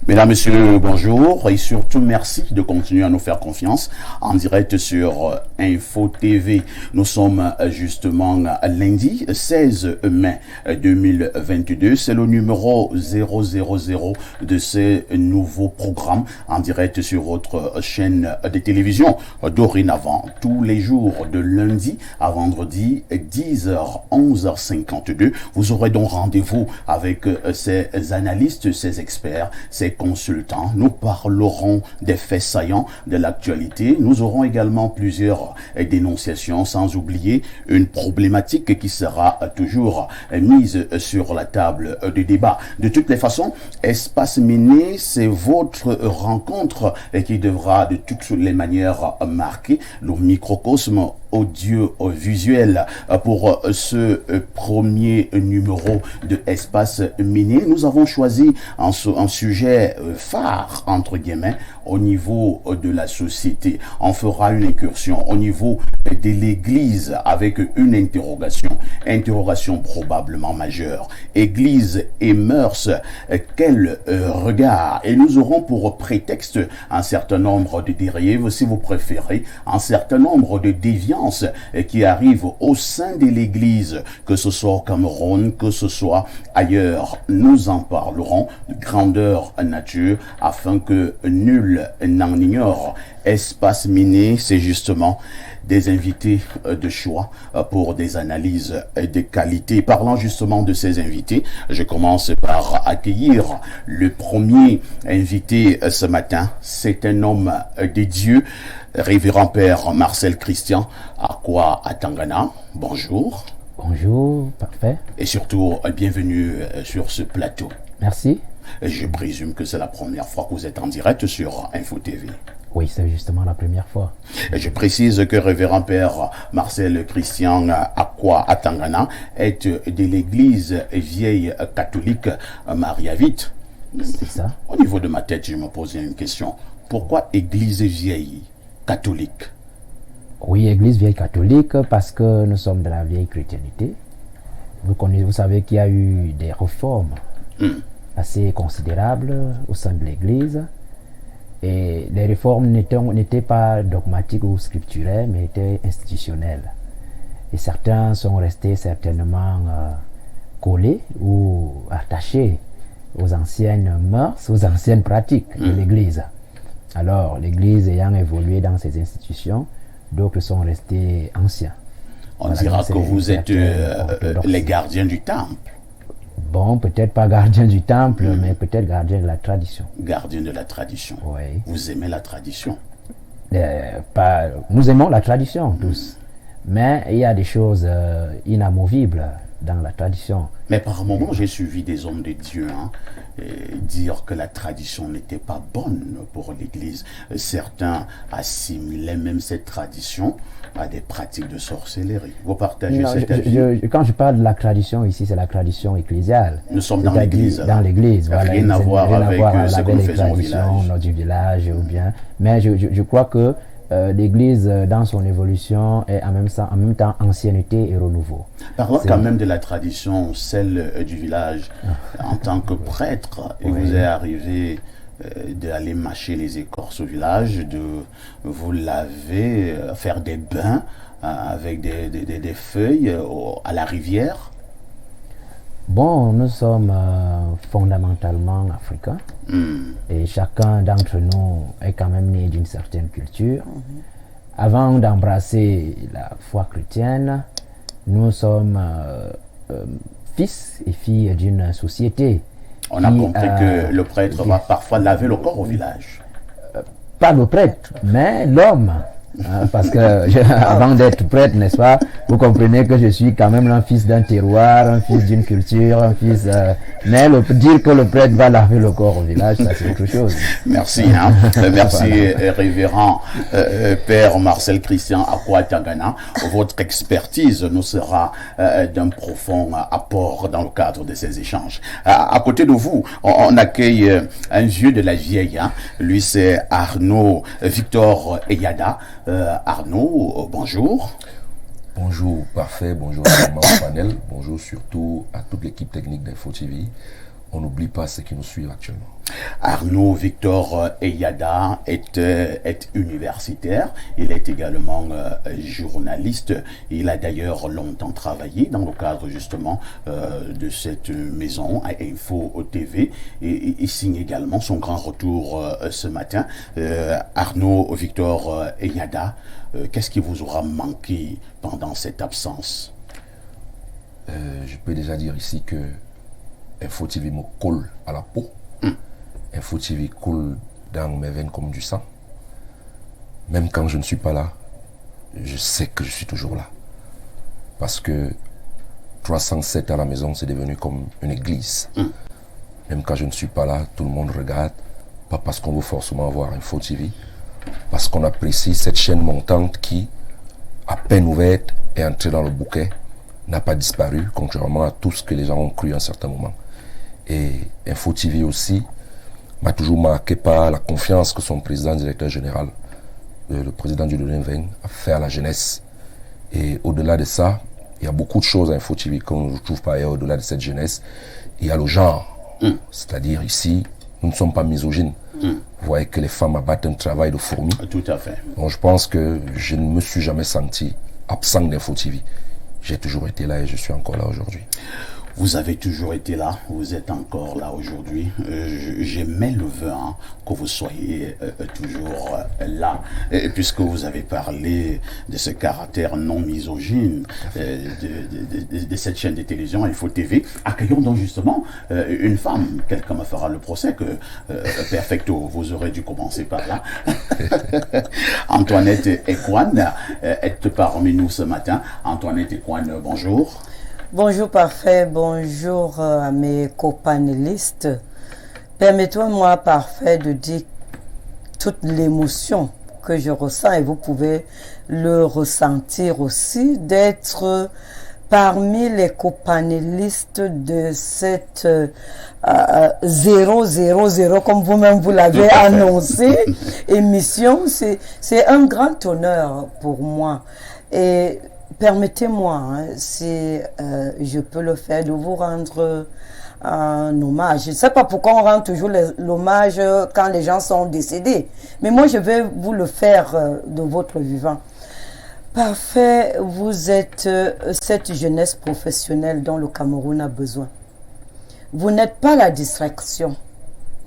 Mesdames, Messieurs, bonjour et surtout merci de continuer à nous faire confiance en direct sur Info TV. Nous sommes justement lundi 16 mai 2022. C'est le numéro 000 de ce nouveau programme en direct sur votre chaîne de télévision. Dorénavant, tous les jours de lundi à vendredi, 10h, 11h52, vous aurez donc rendez-vous avec ces analystes, ces experts, ces consultants. Nous parlerons des faits saillants de l'actualité. Nous aurons également plusieurs dénonciations, sans oublier une problématique qui sera toujours mise sur la table de débat. De toutes les façons, Espace Méné, c'est votre rencontre qui devra de toutes les manières marquer le microcosme audiovisuel pour ce premier numéro de Espace Méné. Nous avons choisi un sujet phare, entre guillemets, au niveau de la société. On fera une incursion au niveau de l'Église avec une interrogation probablement majeure. Église et mœurs, quel regard? Et nous aurons pour prétexte un certain nombre de dérives, si vous préférez, un certain nombre de déviances qui arrivent au sein de l'Église, que ce soit au Cameroun, que ce soit ailleurs. Nous en parlerons de grandeur nature afin que nul n'en ignore. Espace Méné, c'est justement des invités de choix pour des analyses de qualité. Parlant justement de ces invités, je commence par accueillir le premier invité ce matin. C'est un homme de Dieu, Révérend Père Marcel Christian Akwa Atangana. Bonjour. Bonjour, parfait. Et surtout, bienvenue sur ce plateau. Merci. Je présume que c'est la première fois que vous êtes en direct sur Info TV. Oui, c'est justement la première fois. Je précise que Révérend Père Marcel Christian Akwa Atangana est de l'église vieille catholique Mariavite. C'est ça. Au niveau de ma tête, je me posais une question. Pourquoi église vieille catholique? Oui, église vieille catholique parce que nous sommes de la vieille chrétienté. Vous savez qu'il y a eu des réformes assez considérables au sein de l'église. Et les réformes n'étaient pas dogmatiques ou scripturaires, mais étaient institutionnelles. Et certains sont restés certainement collés ou attachés aux anciennes mœurs, aux anciennes pratiques de l'Église. Alors, l'Église ayant évolué dans ses institutions, d'autres sont restés anciens. On dira que vous êtes les gardiens du temple. Bon, peut-être pas gardien du temple, mais peut-être gardien de la tradition. Gardien de la tradition. Oui. Vous aimez la tradition? Nous aimons la tradition tous, mais il y a des choses inamovibles dans la tradition. Mais par moments, j'ai suivi des hommes de Dieu dire que la tradition n'était pas bonne pour l'Église. Certains assimilaient même cette tradition à des pratiques de sorcellerie. Vous partagez cet avis? Quand je parle de la tradition ici, c'est la tradition ecclésiale. Nous sommes dans l'Église. Dans l'Église, voilà. Rien à voir avec ce que nous faisons au village. Du village ou bien. Mais je crois que l'Église, dans son évolution, est en même temps ancienneté et renouveau. Parlons quand même de la tradition, celle du village. En tant que prêtre, il vous est arrivé d'aller mâcher les écorces au village, de vous laver, faire des bains avec des feuilles à la rivière. Bon, nous sommes fondamentalement africains et chacun d'entre nous est quand même né d'une certaine culture. Avant d'embrasser la foi chrétienne, nous sommes fils et filles d'une société. On a compris que le prêtre va parfois laver le corps au village. Pas le prêtre, mais l'homme. Parce que avant d'être prêtre, n'est-ce pas, vous comprenez que je suis quand même un fils d'un terroir, un fils d'une culture, un fils... mais dire que le prêtre va laver le corps au village, ça c'est autre chose. Merci, merci Révérend Père Marcel Christian Akwa Atangana. Votre expertise nous sera d'un profond apport dans le cadre de ces échanges. À côté de vous, on accueille un vieux de la vieille. Lui, c'est Arnaud Victor Eyada. Arnaud, bonjour. Bonjour, parfait. Bonjour à au panel. Bonjour surtout à toute l'équipe technique d'Info TV. on n'oublie pas ceux qui nous suivent actuellement. Arnaud Victor Eyada est universitaire, il est également journaliste, il a d'ailleurs longtemps travaillé dans le cadre justement de cette maison à Info TV et il signe également son grand retour ce matin. Arnaud Victor Eyada, qu'est-ce qui vous aura manqué pendant cette absence? Je peux déjà dire ici que Info TV me colle à la peau. Info TV coule dans mes veines comme du sang. Même quand je ne suis pas là, je sais que je suis toujours là. Parce que 307 à la maison, c'est devenu comme une église. Même quand je ne suis pas là, tout le monde regarde. Pas parce qu'on veut forcément voir Info TV, parce qu'on apprécie cette chaîne montante qui, à peine ouverte et entrée dans le bouquet, n'a pas disparu, contrairement à tout ce que les gens ont cru à un certain moment. Et Info TV aussi m'a toujours marqué par la confiance que son président directeur général, le président Dieudonné Mveng, a fait à la jeunesse. Et au-delà de ça, il y a beaucoup de choses à Info TV qu'on ne trouve pas ailleurs. Au-delà de cette jeunesse, il y a le genre. C'est-à-dire ici, nous ne sommes pas misogynes. Vous voyez que les femmes abattent un travail de fourmi. Tout à fait. Donc je pense que je ne me suis jamais senti absent d'Info TV. J'ai toujours été là et je suis encore là aujourd'hui. Vous avez toujours été là, vous êtes encore là aujourd'hui. J'aimais le vœu que vous soyez toujours là, puisque vous avez parlé de ce caractère non misogyne de cette chaîne de télévision Info TV. Accueillons donc justement une femme. Quelqu'un me fera le procès que perfecto, vous aurez dû commencer par là. Antoinette Ekwan est parmi nous ce matin. Antoinette Ekwan, bonjour. Bonjour Parfait, bonjour à mes copanélistes. Permettez-moi Parfait de dire toute l'émotion que je ressens et vous pouvez le ressentir aussi d'être parmi les copanélistes de cette 000 comme vous-même vous l'avez annoncé émission. C'est un grand honneur pour moi et permettez-moi, si je peux le faire, de vous rendre un hommage. Je ne sais pas pourquoi on rend toujours l'hommage quand les gens sont décédés, mais moi je vais vous le faire de votre vivant. Parfait, vous êtes cette jeunesse professionnelle dont le Cameroun a besoin. Vous n'êtes pas la distraction.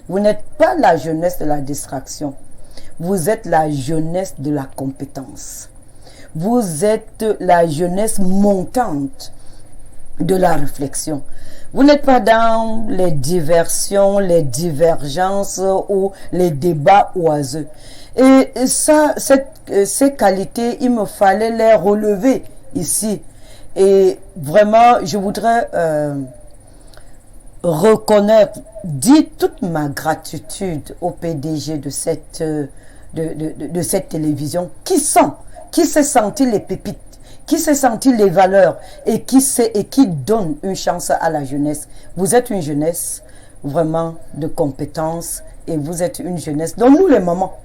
Vous n'êtes pas la jeunesse de la distraction. Vous êtes la jeunesse de la compétence. Vous êtes la jeunesse montante de la réflexion. Vous n'êtes pas dans les diversions, les divergences ou les débats oiseux. Et ça, ces qualités, il me fallait les relever ici. Et vraiment, je voudrais reconnaître, dire toute ma gratitude au PDG de cette télévision qui s'est senti les pépites, qui s'est senti les valeurs et qui donne une chance à la jeunesse. Vous êtes une jeunesse vraiment de compétences et vous êtes une jeunesse dont nous les mamans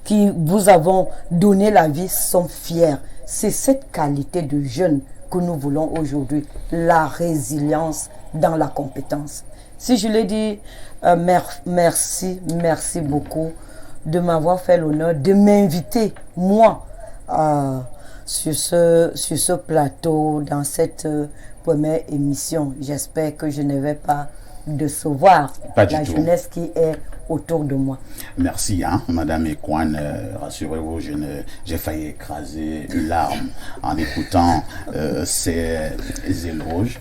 qui vous avons donné la vie sont fiers. C'est cette qualité de jeune que nous voulons aujourd'hui, la résilience dans la compétence. Si je l'ai dit, merci beaucoup de m'avoir fait l'honneur de m'inviter, moi, sur ce plateau, dans cette première émission. J'espère que je ne vais pas décevoir la jeunesse qui est autour de moi. Merci, Madame Ekwan. Rassurez-vous, j'ai failli écraser une larme en écoutant ces éloges.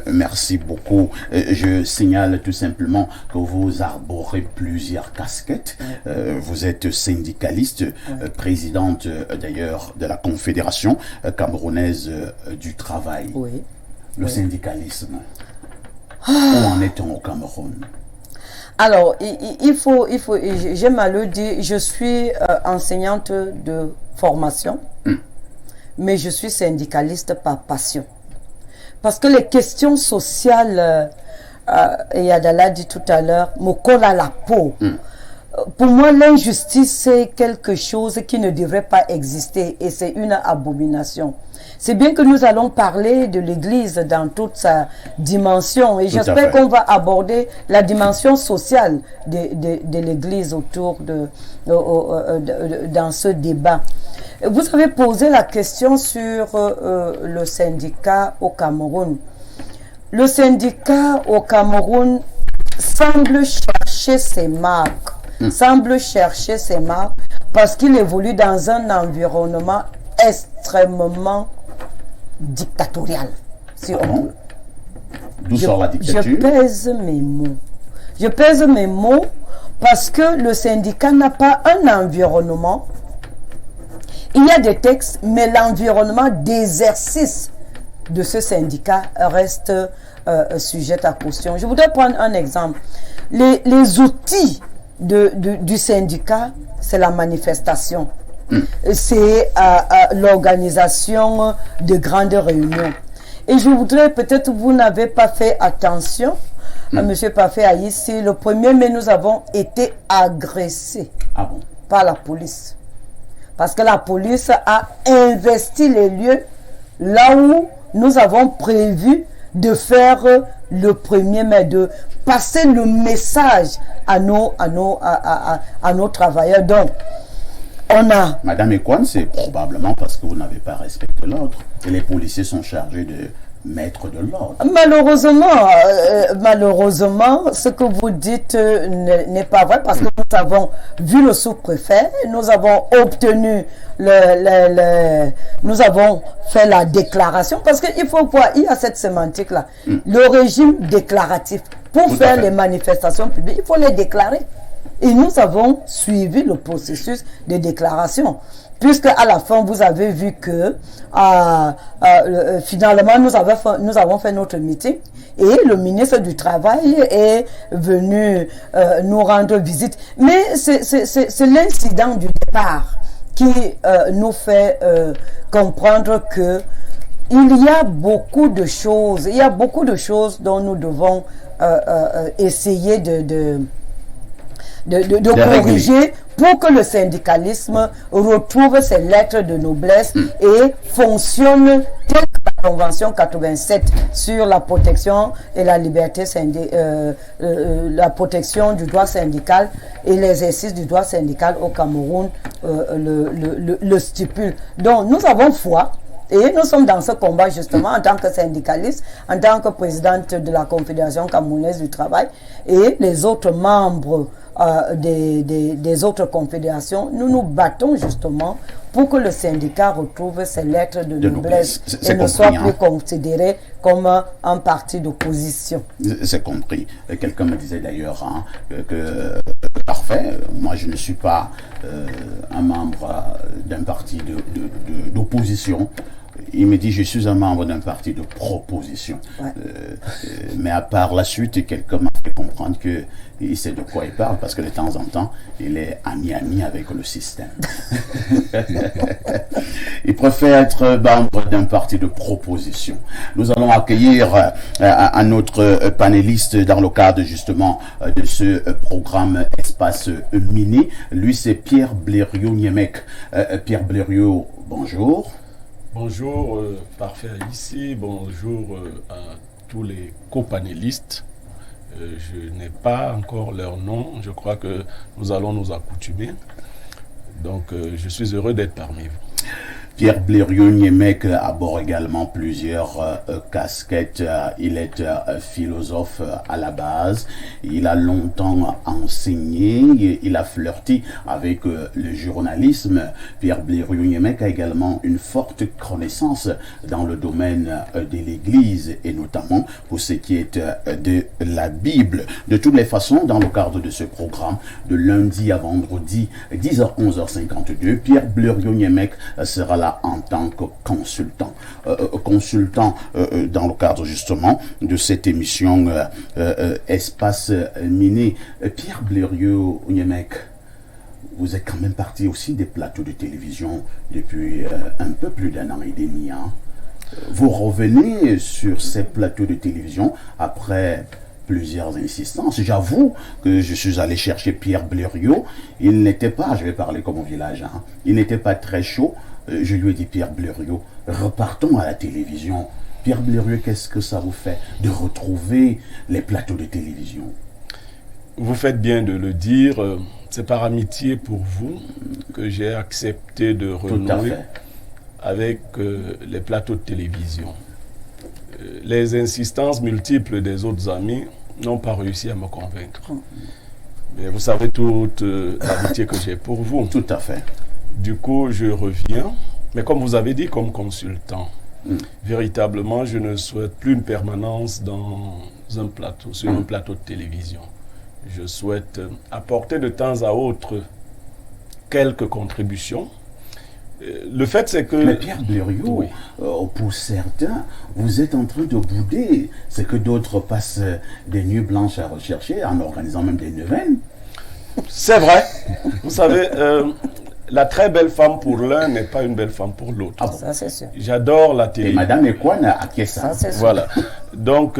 Merci beaucoup. Je signale tout simplement que vous arborez plusieurs casquettes. Vous êtes syndicaliste, présidente d'ailleurs de la Confédération camerounaise du travail. Oui. Le syndicalisme, où en est-on au Cameroun? Alors, j'aime à le dire, je suis enseignante de formation, mais je suis syndicaliste par passion. Parce que les questions sociales, et Adala dit tout à l'heure, me collent à la peau. Pour moi, l'injustice, c'est quelque chose qui ne devrait pas exister et c'est une abomination. c'est bien que nous allons parler de l'Église dans toute sa dimension. Et j'espère qu'on va aborder la dimension sociale de l'Église autour dans ce débat. Vous avez posé la question sur le syndicat au Cameroun. Le syndicat au Cameroun semble chercher ses marques. Parce qu'il évolue dans un environnement extrêmement dictatorial. Si on veut. D'où sort la dictature? Je pèse mes mots parce que le syndicat n'a pas un environnement. Il y a des textes, mais l'environnement d'exercice de ce syndicat reste sujet à caution. Je voudrais prendre un exemple. Les outils du syndicat, c'est la manifestation. C'est l'organisation de grandes réunions. Et je voudrais, peut-être vous n'avez pas fait attention, M. Parfait Aïssi, le 1er mai, nous avons été agressés par la police. Parce que la police a investi les lieux là où nous avons prévu de faire le 1er mai, de passer le message à nos travailleurs. Donc, on a... Madame Ekwan, c'est probablement parce que vous n'avez pas respecté l'ordre. Et les policiers sont chargés de mettre de l'ordre. Malheureusement, ce que vous dites n'est pas vrai parce que nous avons vu le sous-préfet, nous avons obtenu nous avons fait la déclaration parce qu'il faut voir, il y a cette sémantique-là. Le régime déclaratif, pour faire les manifestations publiques, il faut les déclarer. Et nous avons suivi le processus de déclaration. Puisque à la fin, vous avez vu que finalement, nous avons fait notre meeting et le ministre du Travail est venu nous rendre visite. Mais c'est l'incident du départ qui nous fait comprendre que il y a beaucoup de choses, dont nous devons essayer de corriger pour que le syndicalisme retrouve ses lettres de noblesse et fonctionne telle que la Convention 87 sur la protection et la liberté la protection du droit syndical et l'exercice du droit syndical au Cameroun le stipule. Donc nous avons foi. Et nous sommes dans ce combat justement en tant que syndicaliste, en tant que présidente de la Confédération camerounaise du travail et les autres membres des autres confédérations, nous nous battons justement pour que le syndicat retrouve ses lettres de noblesse et ne soit plus considéré comme un parti d'opposition. C'est compris. Quelqu'un me disait d'ailleurs que parfait, moi je ne suis pas un membre d'un parti d'opposition. Il me dit, je suis un membre d'un parti de proposition. Ouais. Mais à part la suite, quelqu'un m'a fait comprendre qu'il sait de quoi il parle, parce que de temps en temps, il est ami avec le système. Il préfère être membre d'un parti de proposition. Nous allons accueillir un autre panéliste dans le cadre justement de ce programme Espace Mini. Lui, c'est Pierre Blériot-Niemek. Pierre Blériot, bonjour. Bonjour, Parfait ici, bonjour à tous les copanélistes. Je n'ai pas encore leur nom, je crois que nous allons nous accoutumer. Donc je suis heureux d'être parmi vous. Pierre Blériot-Niemek aborde également plusieurs casquettes. Il est philosophe à la base. Il a longtemps enseigné. Il a flirté avec le journalisme. Pierre Blériot-Niemek a également une forte connaissance dans le domaine de l'Église et notamment pour ce qui est de la Bible. De toutes les façons, dans le cadre de ce programme, de lundi à vendredi, 10h, 11h52, Pierre Blériot-Niemek sera là en tant que consultant. Dans le cadre justement de cette émission Espace Mini. Pierre Blériot-Niemek, vous êtes quand même parti aussi des plateaux de télévision depuis un peu plus d'1 an et demi. Hein. Vous revenez sur ces plateaux de télévision après plusieurs insistances. J'avoue que je suis allé chercher Pierre Blériot. Il n'était pas, je vais parler comme au village, hein, il n'était pas très chaud. Je lui ai dit, Pierre Blériot, repartons à la télévision. Pierre Blériot, qu'est-ce que ça vous fait de retrouver les plateaux de télévision? Vous faites bien de le dire. C'est par amitié pour vous que j'ai accepté de renouer avec les plateaux de télévision. Les insistances multiples des autres amis n'ont pas réussi à me convaincre. Mais vous savez toute l'amitié que j'ai pour vous. Tout à fait. Du coup, je reviens. Mais comme vous avez dit, comme consultant, véritablement, je ne souhaite plus une permanence sur un plateau de télévision. Je souhaite apporter de temps à autre quelques contributions. Le fait, c'est que... Mais Pierre Blériot, pour certains, vous êtes en train de bouder. C'est que d'autres passent des nuits blanches à rechercher, en organisant même des neuvaines. C'est vrai. Vous savez, la très belle femme pour l'un n'est pas une belle femme pour l'autre. Ah bon. Ça, c'est sûr. J'adore la télé. Et Madame Ekwan a acquiescé ça. Voilà. Donc,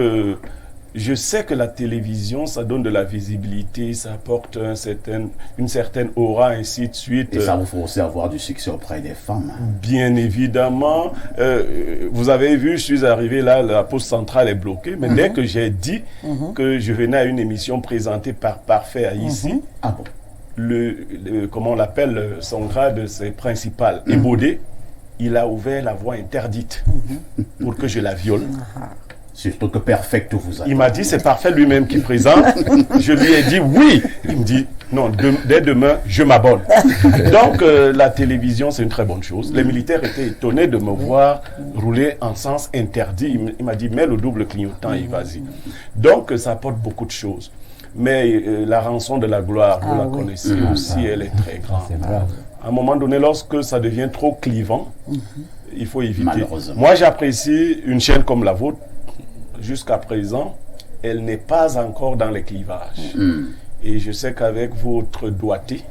je sais que la télévision, ça donne de la visibilité, ça apporte une certaine aura, ainsi de suite. Et ça vous fait aussi avoir du succès auprès des femmes. Bien évidemment. Vous avez vu, je suis arrivé là, la poste centrale est bloquée, mais dès que j'ai dit que je venais à une émission présentée par Parfait à ici, ah bon. Comment on l'appelle, son grade, c'est principal, Ebodé, il a ouvert la voie interdite pour que je la viole. Surtout que Perfect vous a... Il m'a dit, c'est Parfait lui-même qui présente. Je lui ai dit oui. Il me dit, non, dès demain, je m'abonne. Donc, la télévision, c'est une très bonne chose. Les militaires étaient étonnés de me voir rouler en sens interdit. Il m'a dit, mets le double clignotant et vas-y. Donc, ça apporte beaucoup de choses. Mais la rançon de la gloire, vous la connaissez aussi, elle est très grande. À un moment donné, lorsque ça devient trop clivant, il faut éviter. Moi, j'apprécie une chaîne comme la vôtre. Jusqu'à présent, elle n'est pas encore dans les clivages. Et je sais qu'avec votre doigté,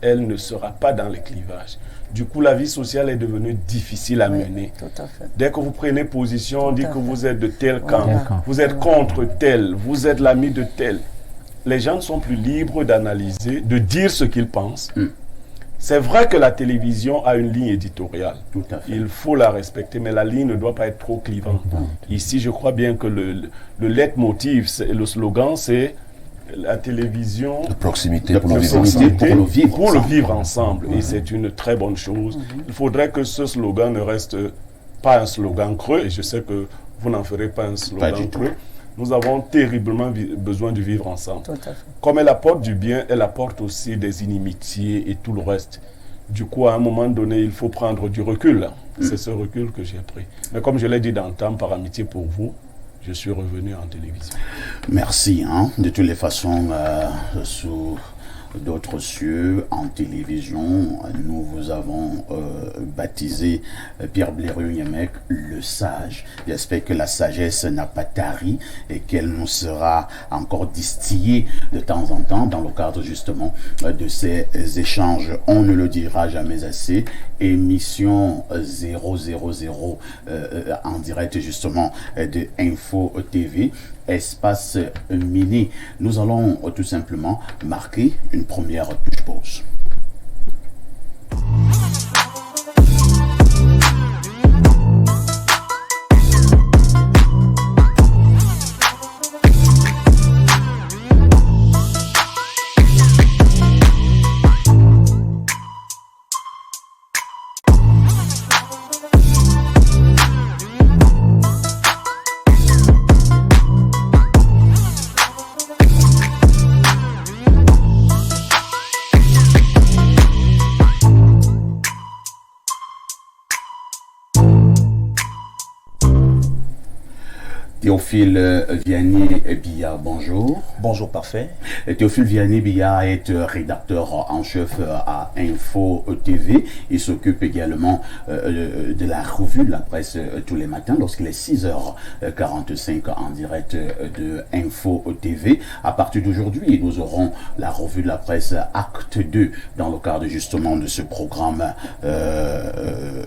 elle ne sera pas dans les clivages. Du coup, la vie sociale est devenue difficile à mener. Tout à fait. Dès que vous prenez position, on dit que vous êtes de tel camp, vous êtes contre tel, vous êtes l'ami de tel. Les gens ne sont plus libres d'analyser, de dire ce qu'ils pensent. C'est vrai que la télévision a une ligne éditoriale. Tout à fait. Il faut la respecter, mais la ligne ne doit pas être trop clivante. Ici, je crois bien que le leitmotiv, le slogan, c'est la télévision... De proximité pour le vivre ensemble. Et c'est une très bonne chose. Il faudrait que ce slogan ne reste pas un slogan creux, et je sais que vous n'en ferez pas un slogan creux. Nous avons terriblement besoin de vivre ensemble. Tout à fait. Comme elle apporte du bien, elle apporte aussi des inimitiés et tout le reste. Du coup, à un moment donné, il faut prendre du recul. C'est ce recul que j'ai pris. Mais comme je l'ai dit d'antan, par amitié pour vous, je suis revenu en télévision. Merci. De toutes les façons, sous d'autres cieux, en télévision, nous vous avons baptisé Pierre Blériot-Nyemek le sage. J'espère que la sagesse n'a pas tari et qu'elle nous sera encore distillée de temps en temps dans le cadre justement de ces échanges. On ne le dira jamais assez. Émission 000 en direct justement de Info TV. Espace Mini. Nous allons tout simplement marquer une première touche pause. Théophile Vianney-Billard, bonjour. Bonjour, Parfait. Théophile Vianney-Billard est rédacteur en chef à Info TV. Il s'occupe également de la revue de la presse tous les matins lorsqu'il est 6h45 en direct de Info TV. À partir d'aujourd'hui, nous aurons la revue de la presse Acte 2 dans le cadre justement de ce programme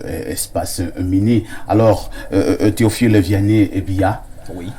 Espace Mini. Alors, Théophile Vianney-Billard, oui.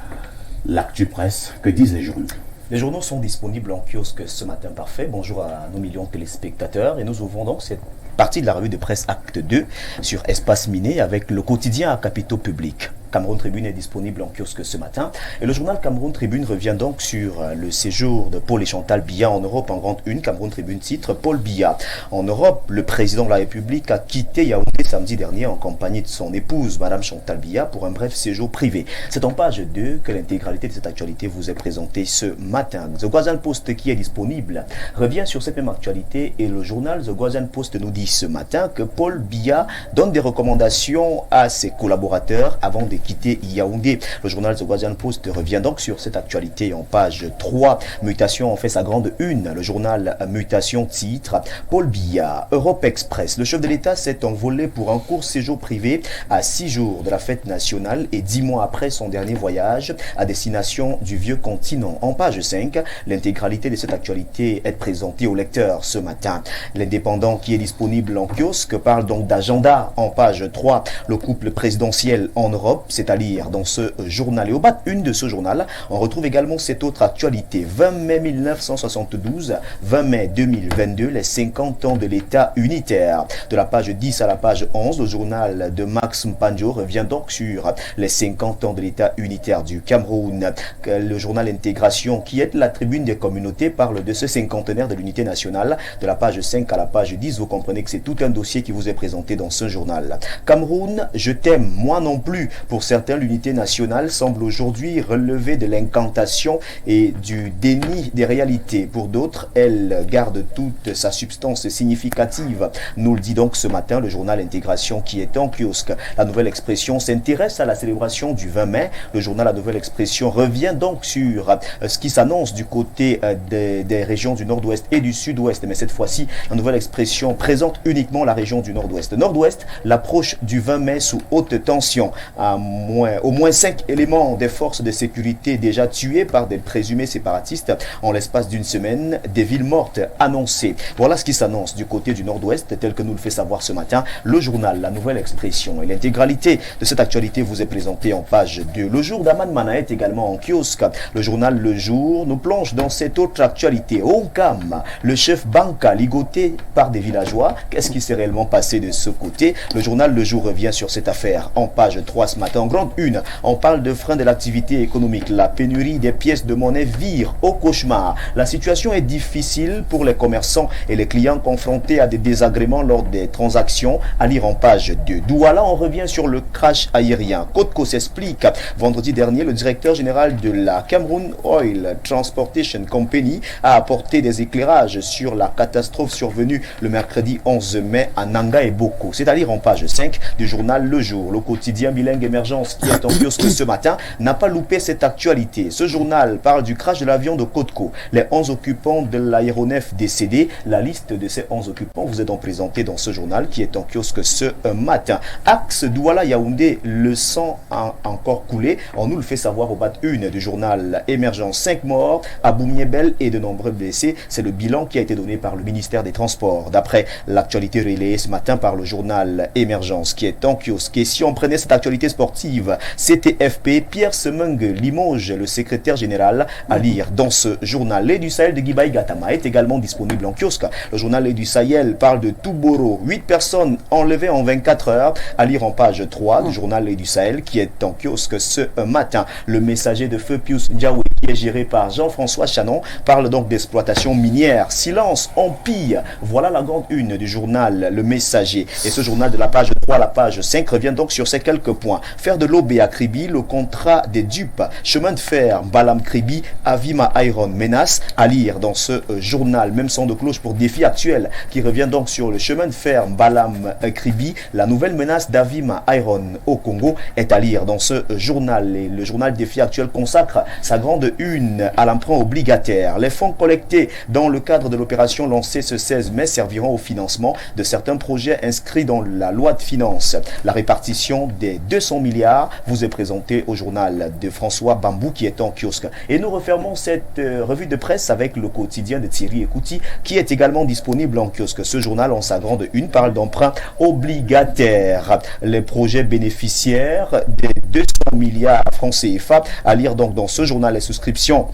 L'actu presse, que disent les journaux? Les journaux sont disponibles en kiosque ce matin, Parfait. Bonjour à nos millions de téléspectateurs. Et nous ouvrons donc cette partie de la revue de presse Acte 2 sur Espace Miné avec le quotidien à capitaux publics. Cameroun Tribune est disponible en kiosque ce matin. Et le journal Cameroun Tribune revient donc sur le séjour de Paul et Chantal Biya en Europe en grande une. Cameroun Tribune titre Paul Biya. En Europe, le président de la République a quitté Yaoundé samedi dernier en compagnie de son épouse, Madame Chantal Biya, pour un bref séjour privé. C'est en page 2 que l'intégralité de cette actualité vous est présentée ce matin. The Guazan Post qui est disponible revient sur cette même actualité et le journal The Guazan Post nous dit ce matin que Paul Biya donne des recommandations à ses collaborateurs avant de quitter Yaoundé. Le journal The Guardian Post revient donc sur cette actualité en page 3. Mutation en fait sa grande une. Le journal Mutation titre Paul Biya, Europe Express. Le chef de l'État s'est envolé pour un court séjour privé à 6 jours de la fête nationale et 10 mois après son dernier voyage à destination du vieux continent. En page 5, l'intégralité de cette actualité est présentée au lecteur ce matin. L'Indépendant qui est disponible en kiosque parle donc d'agenda en page 3. Le couple présidentiel en Europe, c'est à lire dans ce journal. Et au bas une de ce journal, on retrouve également cette autre actualité. 20 mai 1972, 20 mai 2022, les 50 ans de l'État unitaire. De la page 10 à la page 11, le journal de Max Mpanjo revient donc sur les 50 ans de l'État unitaire du Cameroun. Le journal Intégration, qui est la tribune des communautés, parle de ce cinquantenaire de l'unité nationale. De la page 5 à la page 10, vous comprenez que c'est tout un dossier qui vous est présenté dans ce journal. Cameroun, je t'aime, moi non plus. Pour certains, l'unité nationale semble aujourd'hui relever de l'incantation et du déni des réalités. Pour d'autres, elle garde toute sa substance significative. Nous le dit donc ce matin le journal Intégration qui est en kiosque. La Nouvelle Expression s'intéresse à la célébration du 20 mai. Le journal La Nouvelle Expression revient donc sur ce qui s'annonce du côté des régions du nord-ouest et du sud-ouest. Mais cette fois-ci, la Nouvelle Expression présente uniquement la région du nord-ouest. Nord-ouest, l'approche du 20 mai sous haute tension. Au moins 5 éléments des forces de sécurité déjà tués par des présumés séparatistes en l'espace d'une semaine, des villes mortes annoncées. Voilà ce qui s'annonce du côté du nord-ouest, tel que nous le fait savoir ce matin le journal La Nouvelle Expression. Et l'intégralité de cette actualité vous est présentée en page 2. Le jour d'Aman Mana est également en kiosque. Le journal Le Jour nous plonge dans cette autre actualité. Onkam, le chef Banka ligoté par des villageois. Qu'est-ce qui s'est réellement passé de ce côté? Le journal Le Jour revient sur cette affaire en page 3 ce matin. En grande une, on parle de frein de l'activité économique. La pénurie des pièces de monnaie vire au cauchemar. La situation est difficile pour les commerçants et les clients confrontés à des désagréments lors des transactions. À lire en page 2. Douala, on revient sur le crash aérien. Codco s'explique. Vendredi dernier, le directeur général de la Cameroon Oil Transportation Company a apporté des éclairages sur la catastrophe survenue le mercredi 11 mai à Nanga et Boko. C'est à lire en page 5 du journal Le Jour. Le quotidien bilingue Émergence qui est en kiosque ce matin n'a pas loupé cette actualité. Ce journal parle du crash de l'avion de Codco. Les 11 occupants de l'aéronef décédés. La liste de ces 11 occupants vous est donc présentée dans ce journal qui est en kiosque ce matin. Axe Douala-Yaoundé, le sang a encore coulé. On nous le fait savoir au bas une du journal Émergence. 5 morts à Boumiébel et de nombreux blessés. C'est le bilan qui a été donné par le ministère des Transports. D'après l'actualité relayée ce matin par le journal Émergence qui est en kiosque. Et si on prenait cette actualité sportive, CTFP, Pierre Semeng Limoges, le secrétaire général, à lire dans ce journal. L'Aide du Sahel de Guibaï Gatama est également disponible en kiosque. Le journal L'Aide du Sahel parle de Touboro, 8 personnes enlevées en 24 heures, à lire en page 3 du journal L'Aide du Sahel qui est en kiosque ce matin. Le messager de feu Pius Ndiaoué, qui est géré par Jean-François Chanon, parle donc d'exploitation minière. Silence, empire. Voilà la grande une du journal Le Messager. Et ce journal de la page 3 à la page 5 revient donc sur ces quelques points. Faire de l'OB à Kribi, le contrat des dupes. Chemin de fer, Balam Kribi, Avima Iron menace, à lire dans ce journal. Même son de cloche pour défi actuel qui revient donc sur le chemin de fer Balam Kribi. La nouvelle menace d'Avima Iron au Congo est à lire dans ce journal. Et le journal défi actuel consacre sa grande une à l'emprunt obligataire. Les fonds collectés dans le cadre de l'opération lancée ce 16 mai serviront au financement de certains projets inscrits dans la loi de finances. La répartition des 200 milliards vous est présentée au journal de François Bambou qui est en kiosque. Et nous refermons cette revue de presse avec le quotidien de Thierry Ekouti qui est également disponible en kiosque. Ce journal en sa grande une parle d'emprunt obligataire. Les projets bénéficiaires des 200 milliards francs CFA à lire donc dans ce journal. Les souscriptions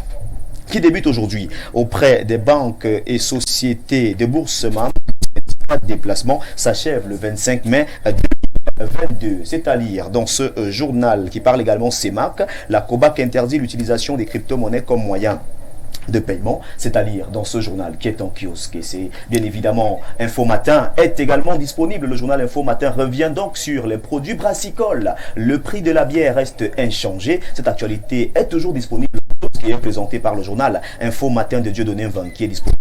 qui débutent aujourd'hui auprès des banques et sociétés de bourse membres pas de déplacement s'achève le 25 mai 2022. C'est à lire dans ce journal qui parle également CEMAC. La COBAC interdit l'utilisation des crypto-monnaies comme moyen de paiement, c'est-à-dire dans ce journal qui est en kiosque. Et c'est bien évidemment Info Matin est également disponible. Le journal Info Matin revient donc sur les produits brassicoles. Le prix de la bière reste inchangé. Cette actualité est toujours disponible, qui est présentée par le journal Info Matin de Dieudonné Van, qui est disponible.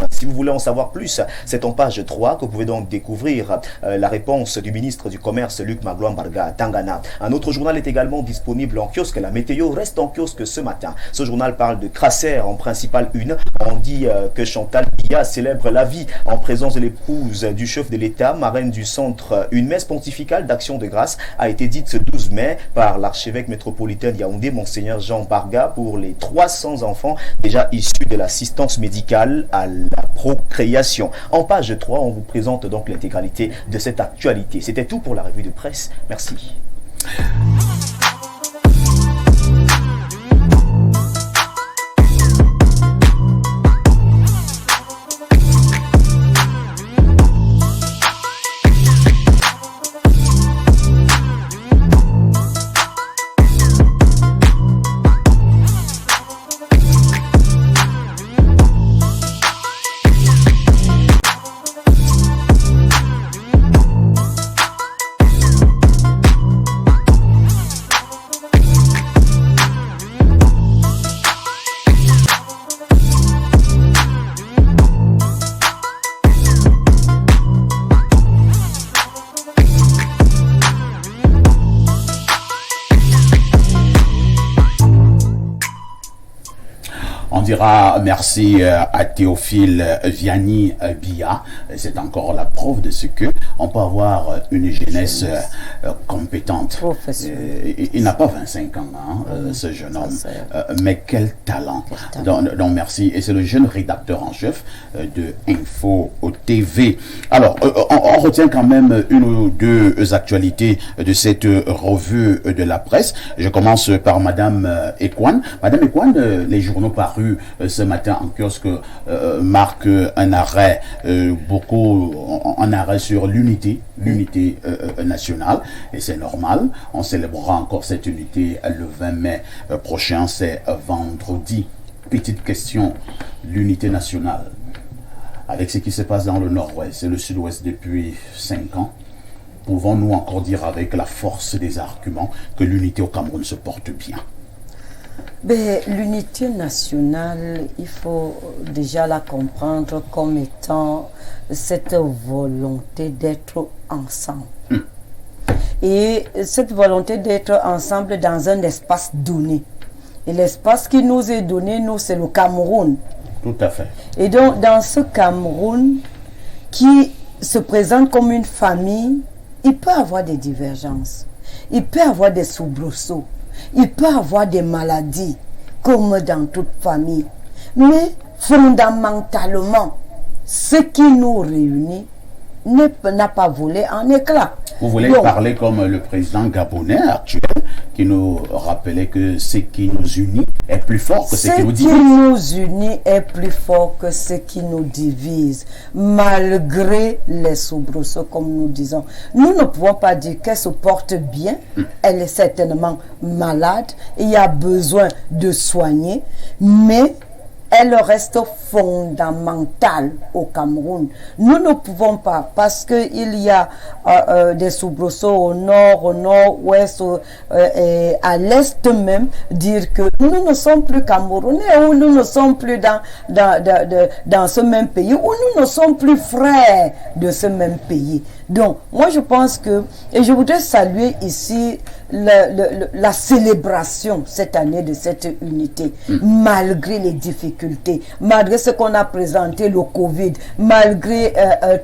Si vous voulez en savoir plus, c'est en page 3 que vous pouvez donc découvrir la réponse du ministre du Commerce, Luc Magloire-Mbarga Tangana. Un autre journal est également disponible en kiosque. La météo reste en kiosque ce matin. Ce journal parle de Crasser en principale une. On dit que Chantal Biya célèbre la vie en présence de l'épouse du chef de l'État, marraine du centre. Une messe pontificale d'action de grâce a été dite ce 12 mai par l'archevêque métropolitain de Yaoundé, Monseigneur Jean Barga, pour les 300 enfants déjà issus de l'assistance médicale à la procréation. En page 3, on vous présente donc l'intégralité de cette actualité. C'était tout pour la revue de presse. Merci. On dira merci à Théophile Vianney Biya. C'est encore la preuve de ce que on peut avoir une jeunesse compétente. Il n'a pas 25 ans, ce jeune homme, mais quel talent. Donc merci. Et c'est le jeune rédacteur en chef de Info TV. Alors, on retient quand même une ou deux actualités de cette revue de la presse. Je commence par Madame Ekwan. Madame Ekwan, les journaux parus ce matin en kiosque marquent un arrêt, un arrêt sur l'unité nationale, et c'est normal. On célébrera encore cette unité le 20 mai prochain, c'est vendredi. Petite question, l'unité nationale, avec ce qui se passe dans le nord-ouest et le sud-ouest depuis 5 ans, pouvons-nous encore dire avec la force des arguments que l'unité au Cameroun se porte bien? L'unité nationale, il faut déjà la comprendre comme étant cette volonté d'être ensemble. Et cette volonté d'être ensemble dans un espace donné. Et l'espace qui nous est donné, nous, c'est le Cameroun. Tout à fait. Et donc, dans ce Cameroun qui se présente comme une famille, il peut avoir des divergences. Il peut avoir des soubresauts. Il peut avoir des maladies, comme dans toute famille. Mais fondamentalement, ce qui nous réunit n'a pas volé en éclats. Vous voulez parler comme le président gabonais actuel, qui nous rappelait que ce qui nous unit est plus fort que ce qui nous divise. Ce qui nous unit est plus fort que ce qui nous divise, malgré les soubresauts, comme nous disons. Nous ne pouvons pas dire qu'elle se porte bien, elle est certainement malade, il y a besoin de soigner, mais elle reste fondamentale au Cameroun. Nous ne pouvons pas, parce qu'il y a des soubresauts au nord, au nord-ouest, et à l'est même, dire que nous ne sommes plus Camerounais, ou nous ne sommes plus dans ce même pays, ou nous ne sommes plus frères de ce même pays. Donc, moi je pense que, et je voudrais saluer ici la célébration cette année de cette unité, malgré les difficultés, malgré ce qu'on a présenté, le Covid, malgré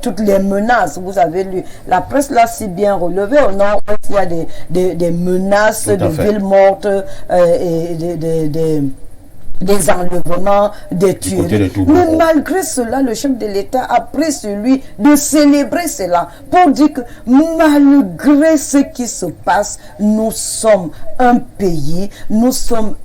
toutes les menaces. Vous avez lu, la presse l'a si bien relevé, au nord, il y a des menaces de villes mortes et des enlèvements, des tueries. Mais malgré cela, le chef de l'État a pris celui de célébrer cela pour dire que malgré ce qui se passe, nous sommes un pays, nous sommes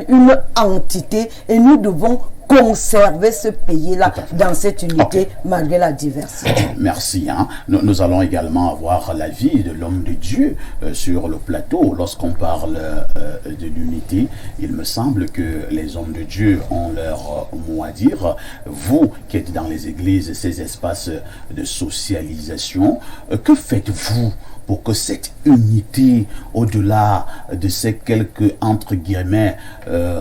une entité et nous devons conserver ce pays-là dans cette unité malgré la diversité. Merci. Nous allons également avoir l'avis de l'homme de Dieu sur le plateau. Lorsqu'on parle de l'unité, il me semble que les hommes de Dieu ont leur mot à dire. Vous qui êtes dans les églises, ces espaces de socialisation, que faites-vous pour que cette unité, au-delà de ces quelques, entre guillemets,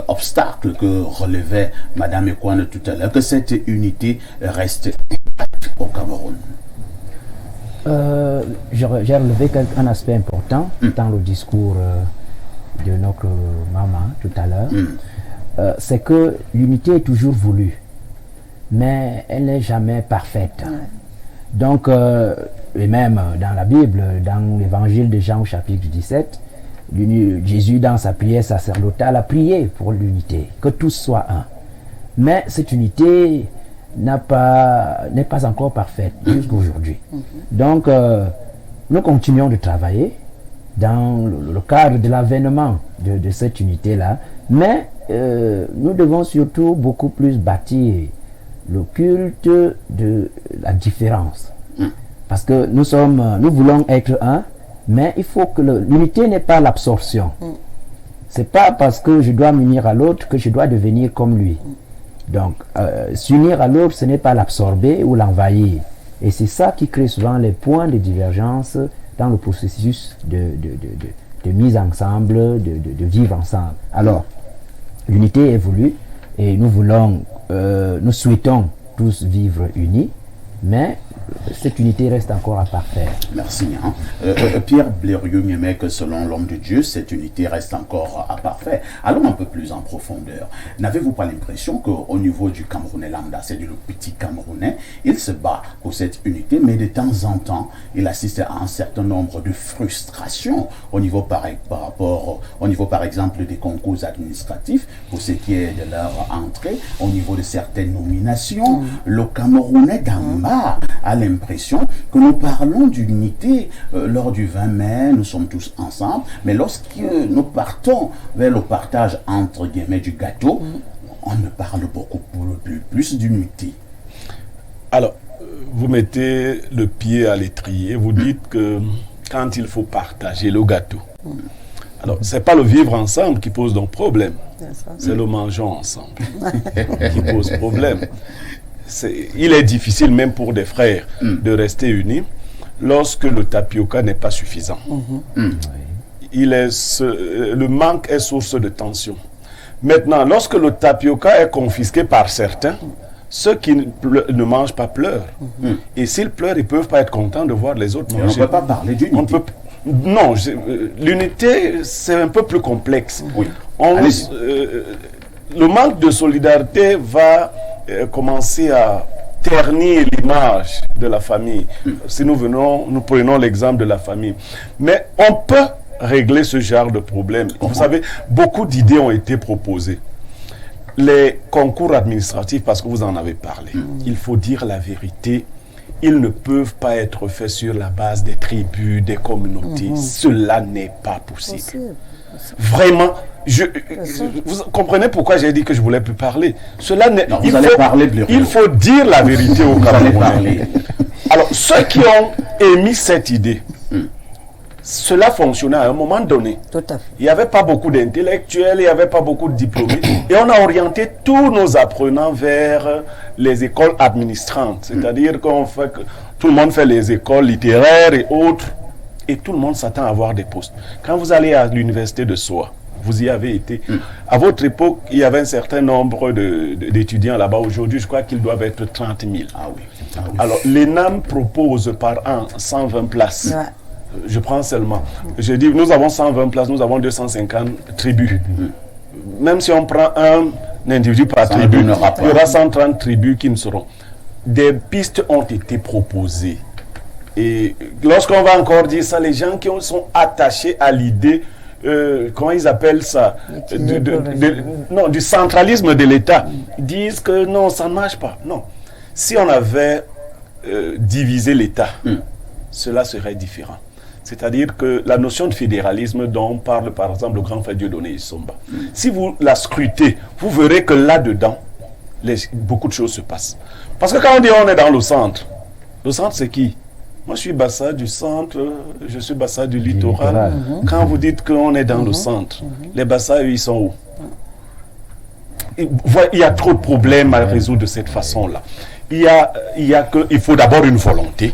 obstacles que relevait Madame Ekwane tout à l'heure, que cette unité reste intacte au Cameroun? J'ai relevé un aspect important dans le discours de notre maman tout à l'heure. C'est que l'unité est toujours voulue, mais elle n'est jamais parfaite. Donc, et même dans la Bible, dans l'évangile de Jean au chapitre 17, Jésus dans sa prière sacerdotale a prié pour l'unité, que tous soient un. Mais cette unité n'est pas encore parfaite jusqu'à aujourd'hui. Donc, nous continuons de travailler dans le cadre de l'avènement de cette unité-là, mais nous devons surtout beaucoup plus bâtir le culte de la différence. Parce que nous voulons être un, mais il faut que l'unité n'est pas l'absorption. C'est pas parce que je dois m'unir à l'autre que je dois devenir comme lui. Donc, s'unir à l'autre, ce n'est pas l'absorber ou l'envahir. Et c'est ça qui crée souvent les points de divergence dans le processus de mise ensemble, de vivre ensemble. Alors, l'unité est voulue et nous souhaitons tous vivre unis, mais cette unité reste encore à parfaire. Merci. Pierre Blériot-Niemek, selon l'homme de Dieu, cette unité reste encore à parfaire. Allons un peu plus en profondeur. N'avez-vous pas l'impression qu'au niveau du Camerounais lambda, c'est le petit Camerounais, il se bat pour cette unité, mais de temps en temps, il assiste à un certain nombre de frustrations au niveau par exemple des concours administratifs, pour ce qui est de leur entrée, au niveau de certaines nominations. Le Camerounais d'en bas a l'impression que nous parlons d'unité lors du 20 mai, nous sommes tous ensemble, mais lorsque nous partons vers le partage entre guillemets du gâteau, on ne parle beaucoup plus d'unité. Alors, vous mettez le pied à l'étrier, vous dites que quand il faut partager le gâteau, alors c'est pas le vivre ensemble qui pose donc problème, c'est le mangeons ensemble qui pose problème. Il est difficile même pour des frères de rester unis lorsque le tapioca n'est pas suffisant. Le manque est source de tension. Maintenant, lorsque le tapioca est confisqué par certains, ceux qui ne mangent pas pleurent. Et s'ils pleurent, ils ne peuvent pas être contents de voir les autres manger. On ne peut pas parler d'unité. Non, l'unité, c'est un peu plus complexe. Le manque de solidarité va commencer à ternir l'image de la famille. Si nous prenons l'exemple de la famille. Mais on peut régler ce genre de problème. Vous savez, beaucoup d'idées ont été proposées. Les concours administratifs, parce que vous en avez parlé, il faut dire la vérité, ils ne peuvent pas être faits sur la base des tribus, des communautés. Cela n'est pas possible. Vraiment, vous comprenez pourquoi j'ai dit que je ne voulais plus parler. Il faut dire la vérité aux Camerounais. Alors, ceux qui ont émis cette idée, cela fonctionnait à un moment donné. Tout à fait. Il n'y avait pas beaucoup d'intellectuels, il n'y avait pas beaucoup de diplômés. Et on a orienté tous nos apprenants vers les écoles administrantes. C'est-à-dire que tout le monde fait les écoles littéraires et autres. Et tout le monde s'attend à avoir des postes. Quand vous allez à l'université de Soa, vous y avez été. À votre époque, il y avait un certain nombre d'étudiants là-bas. Aujourd'hui, je crois qu'ils doivent être 30 000. Alors, l'ENAM propose par an 120 places. Ouais. Je prends seulement. Je dis, nous avons 120 places, nous avons 250 tribus. Même si on prend un individu par tribu, il y aura 130 tribus qui ne seront. Des pistes ont été proposées. Et lorsqu'on va encore dire ça, les gens qui sont attachés à l'idée, comment ils appellent ça, du centralisme de l'État, disent que non, ça ne marche pas. Non. Si on avait divisé l'État, cela serait différent. C'est-à-dire que la notion de fédéralisme dont parle par exemple le grand frère Dieudonné Issomba, si vous la scrutez, vous verrez que là-dedans, beaucoup de choses se passent. Parce que quand on dit on est dans le centre c'est qui? Moi, je suis Bassa du centre, je suis Bassa du littoral. Quand vous dites qu'on est dans le centre, les Bassa, eux, ils sont où? Il y a trop de problèmes à résoudre de cette façon-là. Il faut d'abord une volonté.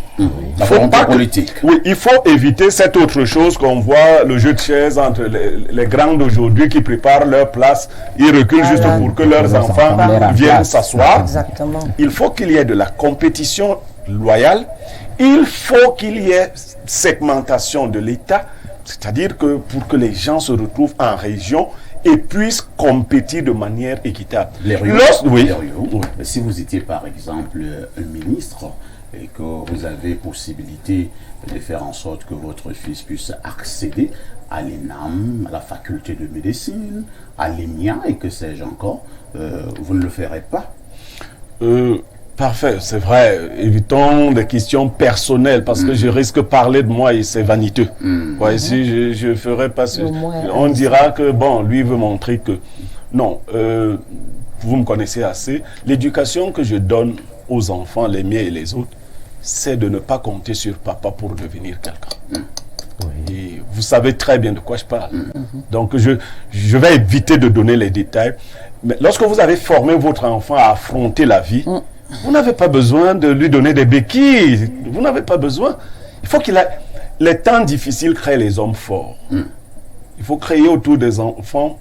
La volonté politique. Oui, il faut éviter cette autre chose qu'on voit, le jeu de chaises entre les grands d'aujourd'hui qui préparent leur place, ils reculent juste pour que leurs enfants viennent s'asseoir. Exactement. Il faut qu'il y ait de la compétition loyale. Il faut qu'il y ait segmentation de l'État, c'est-à-dire que pour que les gens se retrouvent en région et puissent compétir de manière équitable. Si vous étiez par exemple un ministre et que vous avez possibilité de faire en sorte que votre fils puisse accéder à l'ENAM, à la faculté de médecine, à l'EMIA et que sais-je encore, vous ne le ferez pas? Parfait, c'est vrai. Évitons des questions personnelles parce que je risque de parler de moi et c'est vaniteux. Ouais, si je ferais pas on dira que bon, lui veut montrer que non. Vous me connaissez assez. L'éducation que je donne aux enfants, les miens et les autres, c'est de ne pas compter sur papa pour devenir quelqu'un. Et vous savez très bien de quoi je parle. Donc je vais éviter de donner les détails. Mais lorsque vous avez formé votre enfant à affronter la vie, vous n'avez pas besoin de lui donner des béquilles. Vous n'avez pas besoin. Il faut qu'il ait... Les temps difficiles créent les hommes forts. Il faut créer autour des enfants...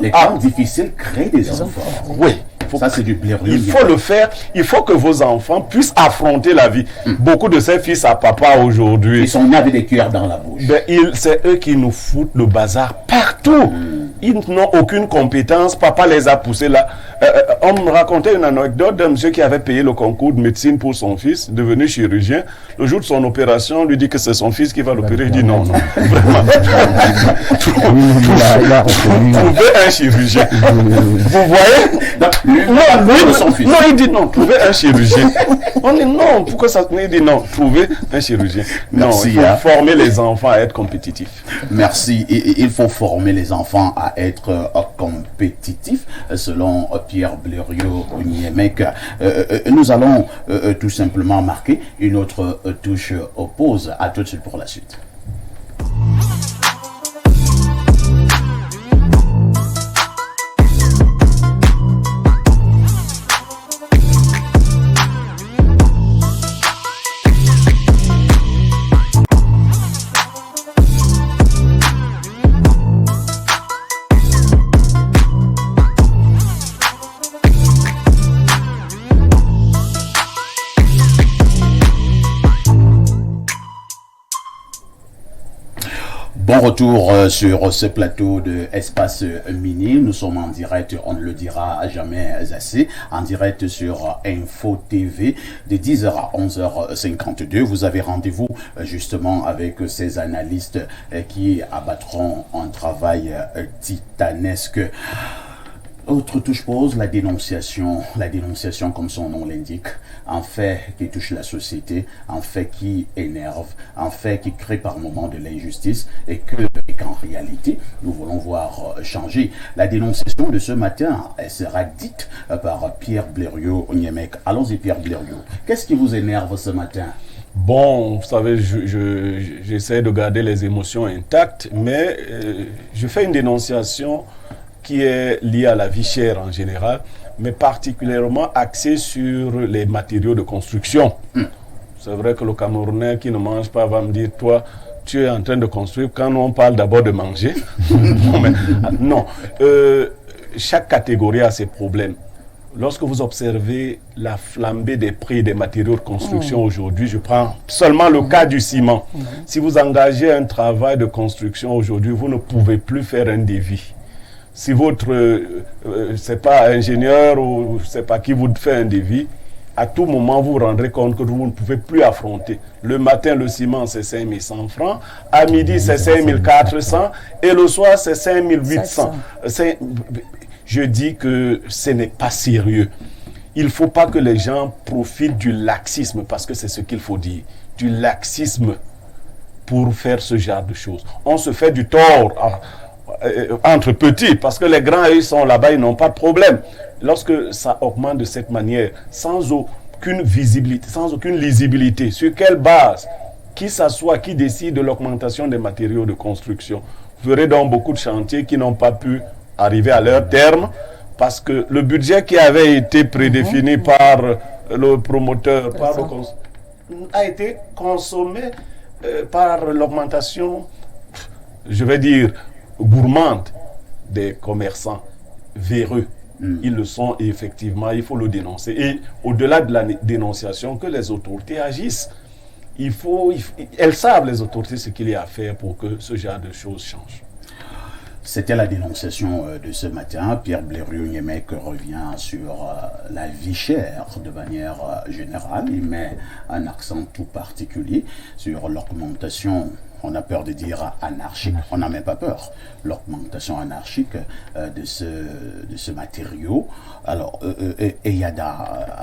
Les temps difficiles créent des hommes forts. Oui. Ça, c'est du Blériot. Il faut le faire. Il faut que vos enfants puissent affronter la vie. Beaucoup de ces fils à papa aujourd'hui... Ils sont nés avec des cuillères dans la bouche. C'est eux qui nous foutent le bazar partout. Ils n'ont aucune compétence. Papa les a poussés là. On me racontait une anecdote d'un monsieur qui avait payé le concours de médecine pour son fils, devenu chirurgien. Le jour de son opération, on lui dit que c'est son fils qui va l'opérer. Il dit non, non. Vraiment. Trouvez un chirurgien. Vous voyez? Non, il dit non, trouvez un chirurgien. On dit non, pourquoi ça? Il dit non, trouvez un chirurgien. Merci, non, il faut former les enfants à être compétitifs. Merci. Il faut former les enfants à être compétitifs. Selon Pierre Blériot-Niémec, nous allons tout simplement marquer une autre touche aux pauses. À tout de suite pour la suite. Bon retour sur ce plateau de Espace Mini. Nous sommes en direct, on ne le dira jamais assez, en direct sur Info TV de 10h à 11h52. Vous avez rendez-vous justement avec ces analystes qui abattront un travail titanesque. Autre touche pose, la dénonciation comme son nom l'indique, un fait qui touche la société, un fait qui énerve, un fait qui crée par moments de l'injustice et qu'en réalité, nous voulons voir changer. La dénonciation de ce matin, elle sera dite par Pierre Blériot-Niémec. Allons-y Pierre Blériot, qu'est-ce qui vous énerve ce matin? Bon, vous savez, j'essaie de garder les émotions intactes, mais je fais une dénonciation qui est lié à la vie chère en général, mais particulièrement axée sur les matériaux de construction. C'est vrai que le Camerounais qui ne mange pas va me dire, toi, tu es en train de construire, quand on parle d'abord de manger. Non, chaque catégorie a ses problèmes. Lorsque vous observez la flambée des prix des matériaux de construction aujourd'hui, je prends seulement le cas du ciment. Si vous engagez un travail de construction aujourd'hui, vous ne pouvez plus faire un devis. Si votre, c'est pas ingénieur ou c'est pas qui vous fait un devis, à tout moment vous vous rendrez compte que vous ne pouvez plus affronter. Le matin, le ciment c'est 5100 francs, à midi c'est 5400 et le soir c'est 5800. Je dis que ce n'est pas sérieux. Il ne faut pas que les gens profitent du laxisme, parce que c'est ce qu'il faut dire, du laxisme pour faire ce genre de choses. On se fait du tort entre petits, parce que les grands, ils sont là-bas, ils n'ont pas de problème. lorsque ça augmente de cette manière, sans aucune visibilité, sans aucune lisibilité, sur quelle base, qui s'assoit, qui décide de l'augmentation des matériaux de construction? Vous verrez donc beaucoup de chantiers qui n'ont pas pu arriver à leur terme parce que le budget qui avait été prédéfini par le promoteur, a été consommé par l'augmentation, je vais dire, gourmande des commerçants véreux. Ils le sont effectivement, il faut le dénoncer. Et au-delà de la dénonciation, que les autorités agissent. Elles savent, les autorités, ce qu'il y a à faire pour que ce genre de choses changent. C'était la dénonciation de ce matin. Pierre Blériot-Niémec revient sur la vie chère de manière générale. Il met un accent tout particulier sur l'augmentation, on a peur de dire anarchique, on n'a même pas peur, l'augmentation anarchique de ce matériau. Alors,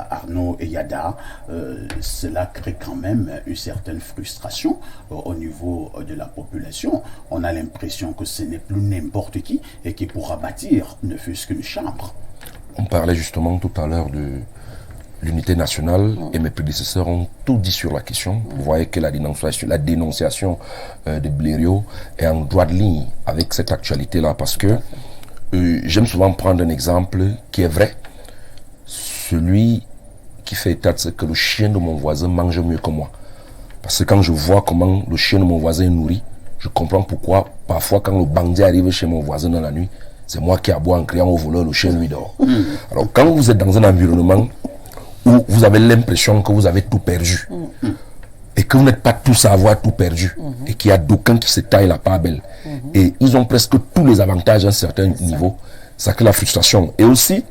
Arnaud Eyada, cela crée quand même une certaine frustration au niveau de la population. On a l'impression que ce n'est plus n'importe qui et qui pourra bâtir ne fût-ce qu'une chambre. On parlait justement tout à l'heure de l'unité nationale et mes prédécesseurs ont tout dit sur la question. Vous voyez que la dénonciation de Blériot est en droite ligne avec cette actualité-là parce que j'aime souvent prendre un exemple qui est vrai. Celui qui fait état de ce que le chien de mon voisin mange mieux que moi. Parce que quand je vois comment le chien de mon voisin est nourri, je comprends pourquoi parfois quand le bandit arrive chez mon voisin dans la nuit, c'est moi qui aboie en criant au voleur, le chien lui dort. Alors quand vous êtes dans un environnement où vous avez l'impression que vous avez tout perdu et que vous n'êtes pas tous à avoir tout perdu et qu'il y a d'aucuns qui se taillent la part belle et ils ont presque tous les avantages à un certain niveau, ça crée la frustration. Et aussi,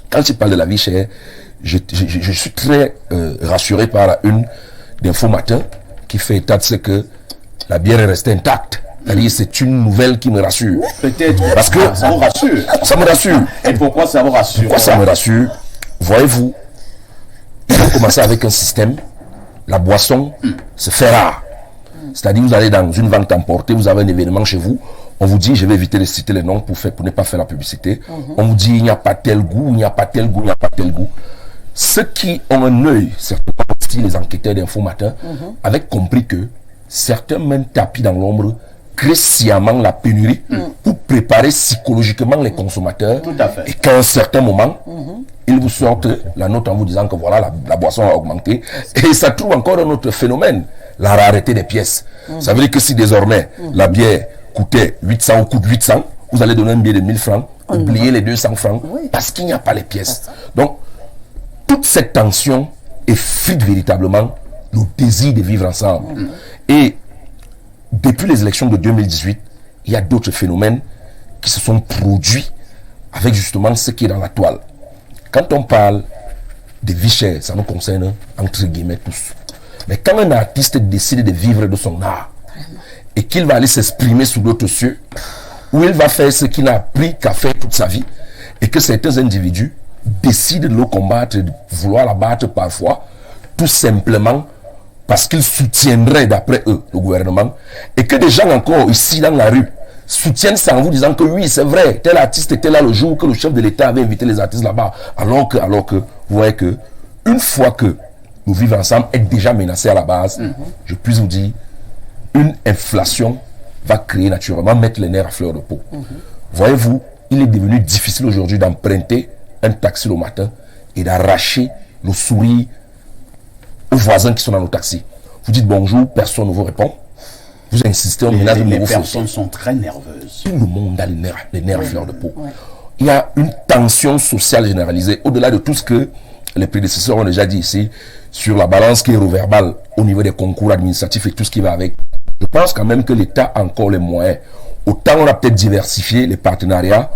quand je parle de la vie chère, je suis très rassuré par la une d'Info Matin qui fait état de ce que la bière est restée intacte. C'est-à-dire c'est une nouvelle qui me rassure. Peut-être parce que ça vous rassure. Ça me rassure. Et pourquoi ça vous rassure? Pourquoi ça me rassure? Voyez-vous, il faut commencer avec un système. La boisson se fait rare. C'est-à-dire vous allez dans une vente emportée, vous avez un événement chez vous, on vous dit, je vais éviter de citer les noms pour ne pas faire la publicité. On vous dit, il n'y a pas tel goût, il n'y a pas tel goût, il n'y a pas tel goût. Ceux qui ont un œil, certainement aussi les enquêteurs d'Info Matin, avaient compris que certains mêmes tapis dans l'ombre créent sciemment la pénurie pour préparer psychologiquement les consommateurs. Tout à fait. Et qu'à un certain moment, ils vous sortent la note en vous disant que voilà, la boisson a augmenté. Et ça trouve encore un autre phénomène, la rareté des pièces. Ça veut dire que si désormais la bière coûtait 800 ou coûte 800, vous allez donner un billet de 1000 francs, oubliez les 200 francs, parce qu'il n'y a pas les pièces. Donc, toute cette tension effrite véritablement le désir de vivre ensemble. Et depuis les élections de 2018, il y a d'autres phénomènes qui se sont produits avec justement ce qui est dans la toile. Quand on parle de vie chère, ça nous concerne entre guillemets tous. Mais quand un artiste décide de vivre de son art et qu'il va aller s'exprimer sous d'autres cieux, où il va faire ce qu'il n'a appris qu'à faire toute sa vie, et que certains individus décident de le combattre, de vouloir l'abattre parfois, tout simplement parce qu'ils soutiendraient d'après eux le gouvernement, et que des gens encore ici dans la rue soutiennent ça en vous disant que oui c'est vrai, tel artiste était là le jour que le chef de l'État avait invité les artistes là-bas, alors que vous voyez que une fois que nous vivons ensemble est déjà menacé à la base, je puis vous dire, une inflation va créer naturellement, mettre les nerfs à fleur de peau. Voyez-vous, il est devenu difficile aujourd'hui d'emprunter un taxi le matin et d'arracher le sourire aux voisins qui sont dans le taxi. Vous dites bonjour, personne ne vous répond. Vous insistez, les personnes sont très nerveuses. Tout le monde a les nerfs à fleur de peau. Il y a une tension sociale généralisée, au-delà de tout ce que les prédécesseurs ont déjà dit ici, sur la balance qui est reverbale au niveau des concours administratifs et tout ce qui va avec. Je pense quand même que l'État a encore les moyens. Autant on a peut-être diversifié les partenariats,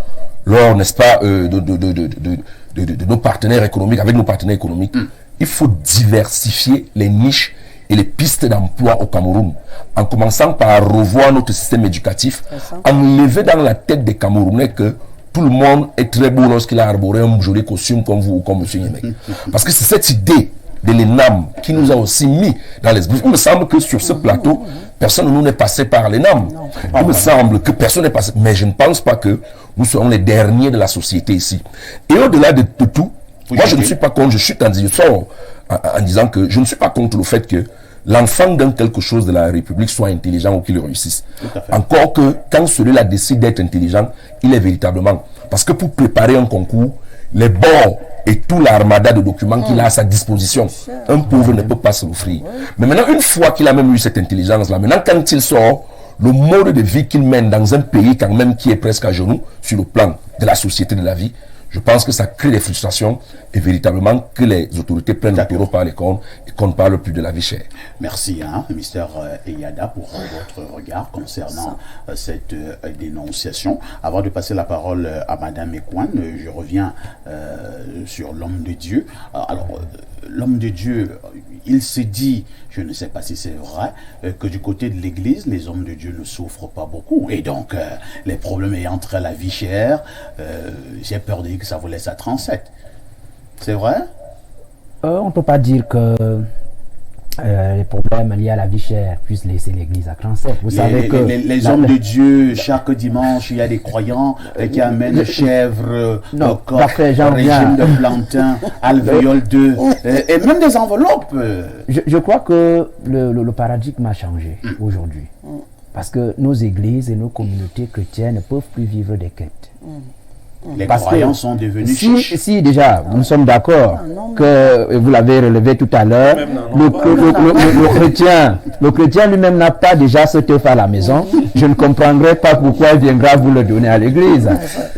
lors, n'est-ce pas, de nos partenaires économiques, avec nos partenaires économiques. Il faut diversifier les niches et les pistes d'emploi au Cameroun, en commençant par revoir notre système éducatif, enlever dans la tête des Camerounais que tout le monde est très beau lorsqu'il a arboré un joli costume comme vous ou comme M. Niémec. Parce que c'est cette idée de l'ENAM qui nous a aussi mis dans les... Il me semble que sur ce plateau, personne de nous n'est passé par l'ENAM. Il me semble que personne n'est passé. Mais je ne pense pas que nous serons les derniers de la société ici. Et au-delà de tout, moi je ne suis pas contre, je chute en disant que je ne suis pas contre le fait que l'enfant d'un quelque chose de la République soit intelligent ou qu'il réussisse. Encore que quand celui-là décide d'être intelligent, il est véritablement. Parce que pour préparer un concours, les bords et tout l'armada de documents qu'il a à sa disposition, un pauvre ne peut pas se l'offrir. Mais maintenant, une fois qu'il a même eu cette intelligence-là, maintenant quand il sort, le mode de vie qu'il mène dans un pays quand même qui est presque à genoux sur le plan de la société de la vie, je pense que ça crée des frustrations et véritablement que les autorités prennent le taureau par les cornes et qu'on ne parle plus de la vie chère. Merci, Mr. Eyada, pour votre regard concernant cette dénonciation. Avant de passer la parole à Madame Ekwan, je reviens sur l'homme de Dieu. Alors, l'homme de Dieu, il se dit, je ne sais pas si c'est vrai, que du côté de l'Église, les hommes de Dieu ne souffrent pas beaucoup. Et donc, les problèmes ayant trait à la vie chère, j'ai peur de dire que ça vous laisse à 37. C'est vrai? On ne peut pas dire que les problèmes liés à la vie chère puissent laisser l'Église à 37. Vous savez que les hommes de Dieu, chaque dimanche, il y a des croyants qui amènent chèvres, coq, régime de plantain, alvéole 2, et même des enveloppes. Je crois que le paradigme a changé aujourd'hui. Parce que nos églises et nos communautés chrétiennes ne peuvent plus vivre des quêtes. Les croyants sont devenus chiches. Si déjà, nous sommes d'accord que, vous l'avez relevé tout à l'heure, le chrétien lui-même n'a pas déjà ce œuf à la maison. Je ne comprendrai pas pourquoi il viendra vous le donner à l'église.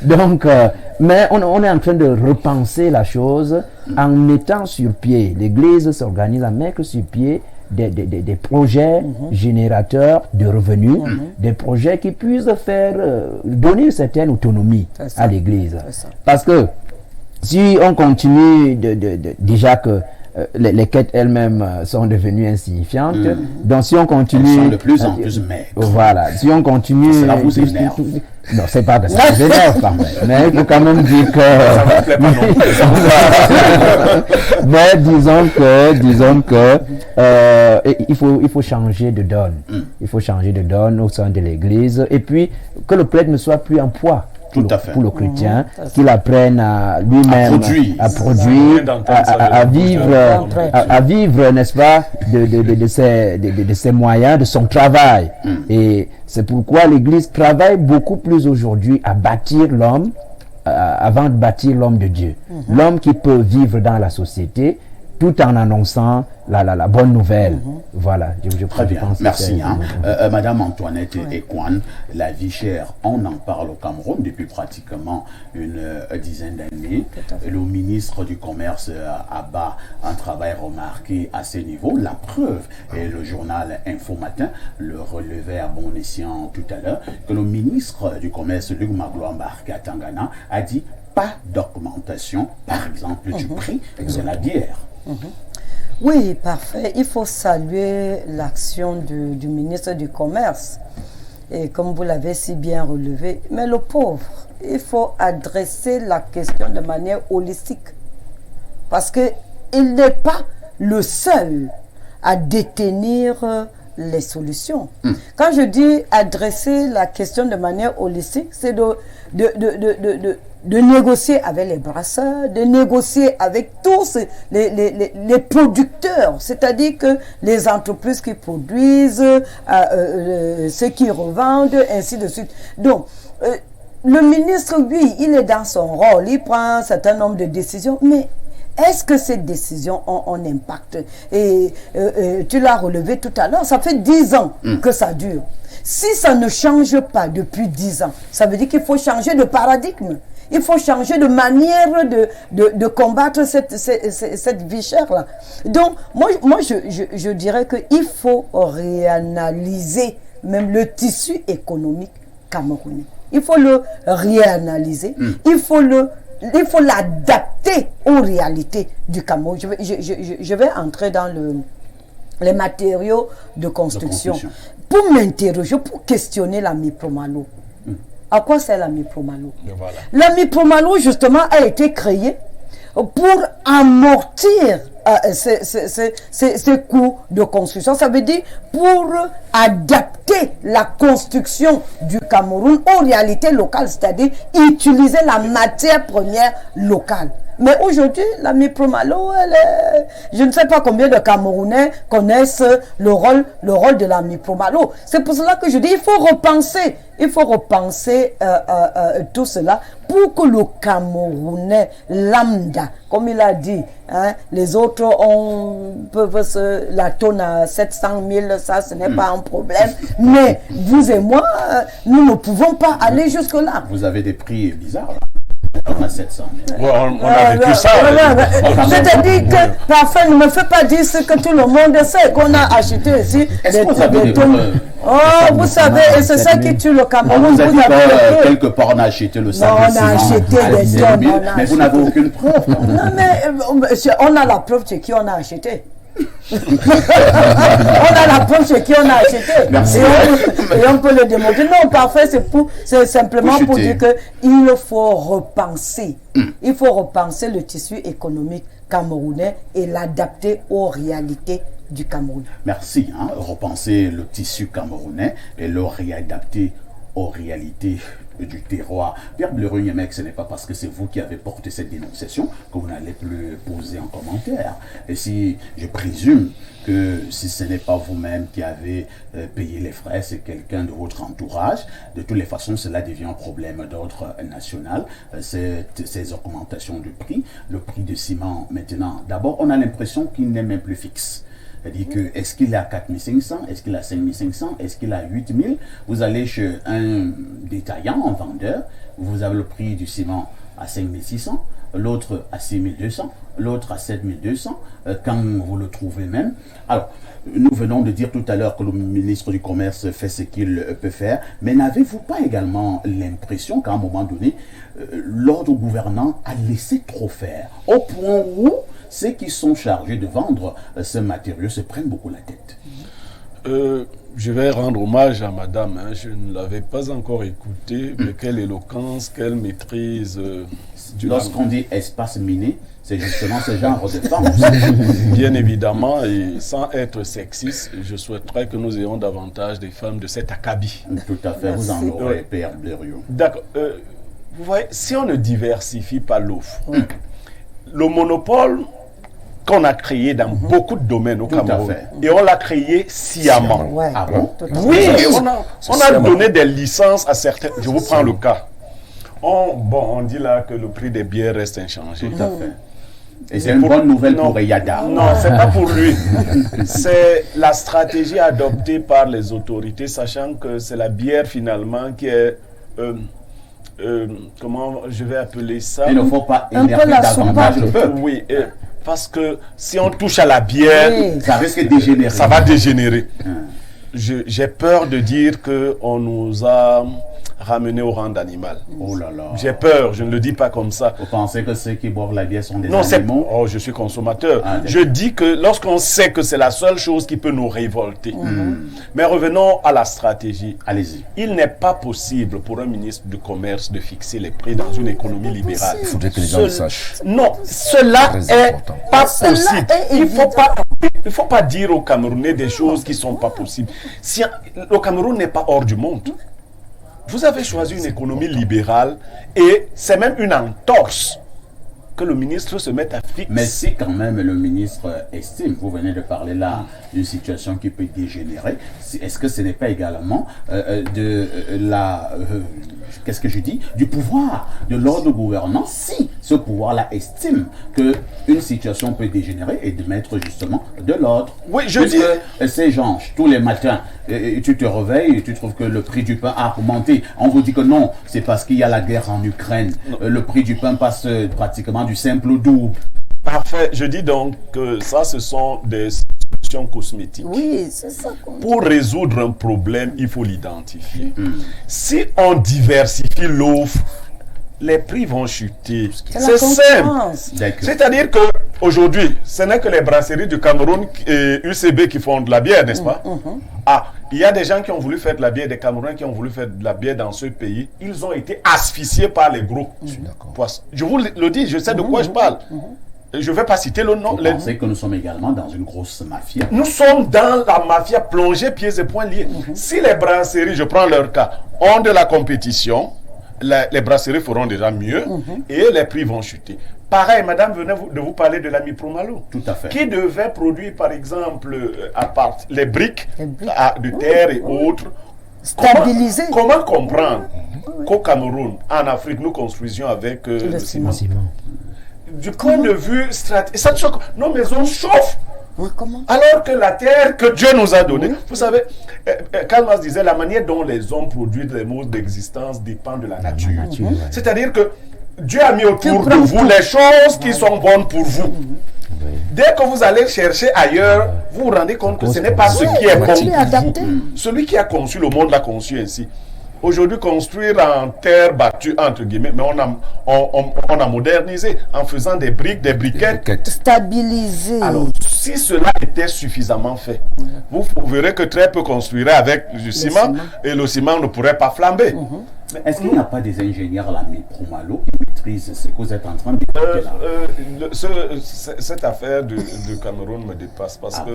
Donc, mais on est en train de repenser la chose en mettant sur pied, l'église s'organise à mettre sur pied des projets générateurs de revenus, des projets qui puissent faire donner une certaine autonomie à l'Église. Parce que si on continue déjà que les quêtes elles-mêmes sont devenues insignifiantes, donc si on continue... Elles sont de plus en plus maigres. Voilà, si on continue... Cela vous énerve. Non, c'est pas que ça vous énerve, mais il faut quand même dire que... Mais disons que il faut changer de donne. Il faut changer de donne au sein de l'Église. Et puis, que le prêtre ne soit plus un poids pour le chrétien, qu'il apprenne à lui-même à produire, à vivre, n'est-ce pas, de ses moyens, de son travail. Et c'est pourquoi l'Église travaille beaucoup plus aujourd'hui à bâtir l'homme, avant de bâtir l'homme de Dieu. L'homme qui peut vivre dans la société tout en annonçant la bonne nouvelle. Voilà. Très bien, merci. Madame Antoinette Ekwan, la vie chère, on en parle au Cameroun depuis pratiquement une dizaine d'années. Le ministre du Commerce abat un travail remarqué à ce niveau. La preuve, et le journal Info Matin le relevait à bon escient tout à l'heure, que le ministre du Commerce, Luc Magloire-Mbarké à Tangana, a dit pas d'augmentation, par exemple, du prix de la bière. Oui, parfait. Il faut saluer l'action du ministre du Commerce. Et comme vous l'avez si bien relevé, mais le pauvre, il faut adresser la question de manière holistique. Parce qu'il n'est pas le seul à détenir les solutions. Quand je dis adresser la question de manière holistique, c'est de négocier avec les brasseurs, de négocier avec tous les producteurs, c'est-à-dire que les entreprises qui produisent, ceux qui revendent, ainsi de suite. Donc, le ministre, lui, il est dans son rôle, il prend un certain nombre de décisions, mais est-ce que ces décisions ont un impact? Et tu l'as relevé tout à l'heure, ça fait 10 ans que ça dure. Si ça ne change pas depuis 10 ans, ça veut dire qu'il faut changer de paradigme. Il faut changer de manière de combattre cette vie chère-là. Donc, moi je dirais qu'il faut réanalyser même le tissu économique camerounais. Il faut le réanalyser. Il faut l'adapter aux réalités du Cameroun. Je vais entrer dans les matériaux de construction. Pour m'interroger, pour questionner la Mipromalo. À quoi sert la Mipromalo? La Mipromalo, justement, a été créée pour amortir ces coûts de construction. Ça veut dire pour adapter la construction du Cameroun aux réalités locales, c'est-à-dire utiliser la matière première locale. Mais aujourd'hui, la Mipromalo, je ne sais pas combien de Camerounais connaissent le rôle de la Mipromalo. C'est pour cela que je dis, il faut repenser tout cela pour que le Camerounais lambda, comme il a dit, hein, les autres peuvent la tonne à 700 000, ça ce n'est pas un problème. Mais vous et moi, nous ne pouvons pas aller jusque-là. Vous avez des prix bizarres là. On a 700 000. Ouais, on a vécu ça. C'est-à-dire que parfois ne me fais pas dire ce que tout le monde sait, qu'on a acheté ici des tonnes. Oh, vous savez, et c'est ça qui tue le Cameroun. Vous avez quelque part on a acheté le sac de ciment. On a acheté des tonnes. Mais vous n'avez aucune preuve. Non, mais on a la preuve de qui on a acheté. On a la preuve chez qui on a acheté. Et on peut le démontrer. Non, parfait, c'est simplement pour dire qu'il faut repenser. Il faut repenser le tissu économique camerounais et l'adapter aux réalités du Cameroun. Merci. Repenser le tissu camerounais et le réadapter aux réalités du terroir. Pierre Bleureux-Niemek, ce n'est pas parce que c'est vous qui avez porté cette dénonciation que vous n'allez plus poser en commentaire. Et si je présume que si ce n'est pas vous-même qui avez payé les frais, c'est quelqu'un de votre entourage, de toutes les façons, cela devient un problème d'ordre national, ces augmentations de prix. Le prix de ciment, maintenant, d'abord, on a l'impression qu'il n'est même plus fixe. C'est-à-dire que, est-ce qu'il est à 4 500, est-ce qu'il est à 5 500, est-ce qu'il est à 8 000? Vous allez chez un détaillant, un vendeur, vous avez le prix du ciment à 5 600, l'autre à 6 200, l'autre à 7 200, quand vous le trouvez même. Alors, nous venons de dire tout à l'heure que le ministre du Commerce fait ce qu'il peut faire, mais n'avez-vous pas également l'impression qu'à un moment donné, l'ordre gouvernant a laissé trop faire, au point où ceux qui sont chargés de vendre ce matériau se prennent beaucoup la tête? Je vais rendre hommage à madame, je ne l'avais pas encore écoutée, mais quelle éloquence, quelle maîtrise. Lorsqu'on dit espace miné, c'est justement ce genre de femme. Bien évidemment, et sans être sexiste, je souhaiterais que nous ayons davantage des femmes de cet acabit. Tout à fait, vous en aurez, Père Blériot. D'accord. Vous voyez, si on ne diversifie pas l'offre, le monopole qu'on a créé dans beaucoup de domaines au Cameroun, et on l'a créé sciemment. Ouais. Ah bon? Oui, on a donné des licences à certains. Je vous prends le cas. On dit là que le prix des bières reste inchangé. Tout à fait. Et c'est une bonne nouvelle pour Yada. Non, c'est pas pour lui. C'est la stratégie adoptée par les autorités, sachant que c'est la bière finalement qui est... comment je vais appeler ça? Il ne faut pas énerver davantage le peuple. Oui, parce que si on touche à la bière, ça risque de dégénérer. Ça va dégénérer. J'ai peur de dire qu'on nous a ramené au rang d'animal. Oh là là. J'ai peur, je ne le dis pas comme ça. Vous pensez que ceux qui boivent la bière sont des animaux? Non, je suis consommateur. Je dis que lorsqu'on sait que c'est la seule chose qui peut nous révolter. Mais revenons à la stratégie. Allez-y. Il n'est pas possible pour un ministre du Commerce de fixer les prix dans une économie libérale. Il faudrait que les gens le sachent. Non, cela est pas possible. Il ne faut pas dire aux Camerounais des choses qui ne sont pas possibles. Si le Cameroun n'est pas hors du monde. Vous avez choisi une économie libérale et c'est même une entorse que le ministre se mette à fixer. Mais si quand même le ministre estime, vous venez de parler là d'une situation qui peut dégénérer, est-ce que ce n'est pas également qu'est-ce que je dis, du pouvoir de l'ordre gouvernant, si ce pouvoir-là estime qu'une situation peut dégénérer et de mettre justement de l'ordre? Oui, je dis... Ces gens, tous les matins, tu te réveilles et tu trouves que le prix du pain a augmenté. On vous dit que non, c'est parce qu'il y a la guerre en Ukraine. Le prix du pain passe pratiquement du simple au double. Parfait. Je dis donc que ça, ce sont des solutions cosmétiques. Oui, c'est ça. Pour résoudre un problème, il faut l'identifier. Si on diversifie l'offre, les prix vont chuter. C'est simple. C'est-à-dire qu'aujourd'hui, ce n'est que les brasseries du Cameroun et UCB qui font de la bière, n'est-ce pas? Il y a des gens qui ont voulu faire de la bière, des Camerounais qui ont voulu faire de la bière dans ce pays. Ils ont été asphyxiés par les gros poissons. Je vous le dis, je sais de quoi je parle. je ne vais pas citer le nom. Vous pensez que nous sommes également dans une grosse mafia? Nous sommes dans la mafia plongée pieds et poings liés. Si les brasseries, je prends leur cas, ont de la compétition, les brasseries feront déjà mieux et les prix vont chuter. Pareil, madame venait de vous parler de l'ami Promalo. Tout à fait. Qui devait produire, par exemple, les briques de terre et autres. Stabiliser. Comment comprendre qu'au Cameroun, en Afrique, nous construisions avec le ciment? Du point de vue stratégique, nos maisons chauffent. Oui, comment? Alors que la terre que Dieu nous a donnée, vous savez, Karl Marx disait, la manière dont les hommes produisent les modes d'existence dépend de la nature. C'est-à-dire que Dieu a mis autour de vous les choses qui sont bonnes pour vous. Dès que vous allez chercher ailleurs, vous vous rendez compte que ce n'est pas ce qui est bon pour vous. Celui qui a conçu le monde l'a conçu ainsi. Aujourd'hui, construire en terre battue, entre guillemets, mais on a modernisé en faisant des briques, des briquettes. Stabiliser. Alors, si cela était suffisamment fait, vous verrez que très peu construiraient avec du ciment et le ciment ne pourrait pas flamber. Mais est-ce qu'il n'y a pas des ingénieurs à l'ami Promalo qui maîtrisent ce que vous êtes en train de dire là? Cette affaire du Cameroun me dépasse parce que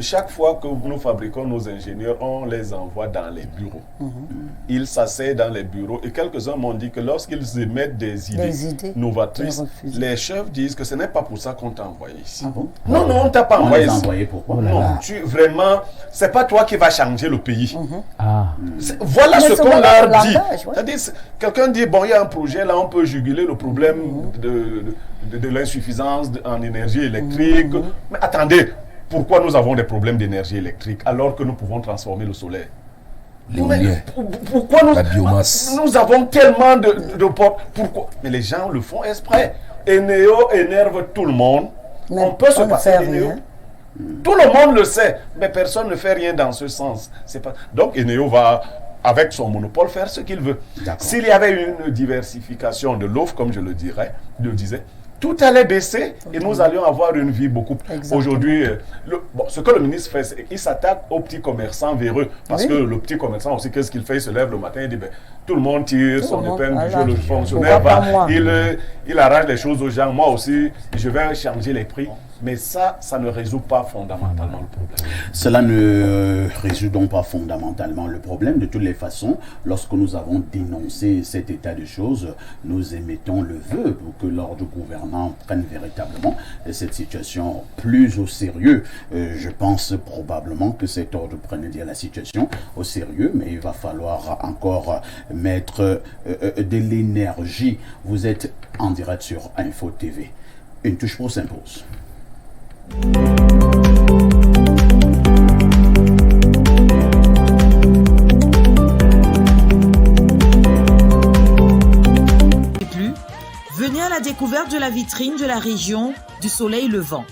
chaque fois que nous fabriquons nos ingénieurs, on les envoie dans les bureaux. Ils s'asseyent dans les bureaux et quelques-uns m'ont dit que lorsqu'ils émettent des idées novatrices, les chefs disent que ce n'est pas pour ça qu'on t'a envoyé ici. Non, on ne t'a pas envoyé ici. Pourquoi? Non, c'est pas toi qui vas changer le pays. Voilà ce qu'on leur dit. C'est-à-dire, quelqu'un dit, bon, il y a un projet, là, on peut juguler le problème de l'insuffisance en énergie électrique. Mais attendez, pourquoi nous avons des problèmes d'énergie électrique alors que nous pouvons transformer le soleil? L'éolien, pourquoi la biomasse. Nous avons tellement de portes. Pourquoi? Mais les gens le font exprès. Eneo énerve tout le monde. Mais on peut se passer d'Eneo. Tout le monde le sait, mais personne ne fait rien dans ce sens. Donc Eneo va, avec son monopole, faire ce qu'il veut. S'il y avait une diversification de l'offre, comme je le disais, tout allait baisser et nous allions avoir une vie beaucoup plus. Aujourd'hui, ce que le ministre fait, c'est qu'il s'attaque aux petits commerçants véreux. Parce que le petit commerçant aussi, qu'est-ce qu'il fait? Il se lève le matin et dit, tout le monde tire son épingle du jeu, le fonctionnaire va, il arrache les choses aux gens. Moi aussi, je vais changer les prix. Mais ça ne résout pas fondamentalement le problème. Cela ne résout donc pas fondamentalement le problème. De toutes les façons, lorsque nous avons dénoncé cet état de choses, nous émettons le vœu pour que l'ordre gouvernant prenne véritablement cette situation plus au sérieux. Je pense probablement que cet ordre prenne bien la situation au sérieux, mais il va falloir encore mettre de l'énergie. Vous êtes en direct sur Info TV. Une touche pour s'impose. Venez à la découverte de la vitrine de la région du soleil levant.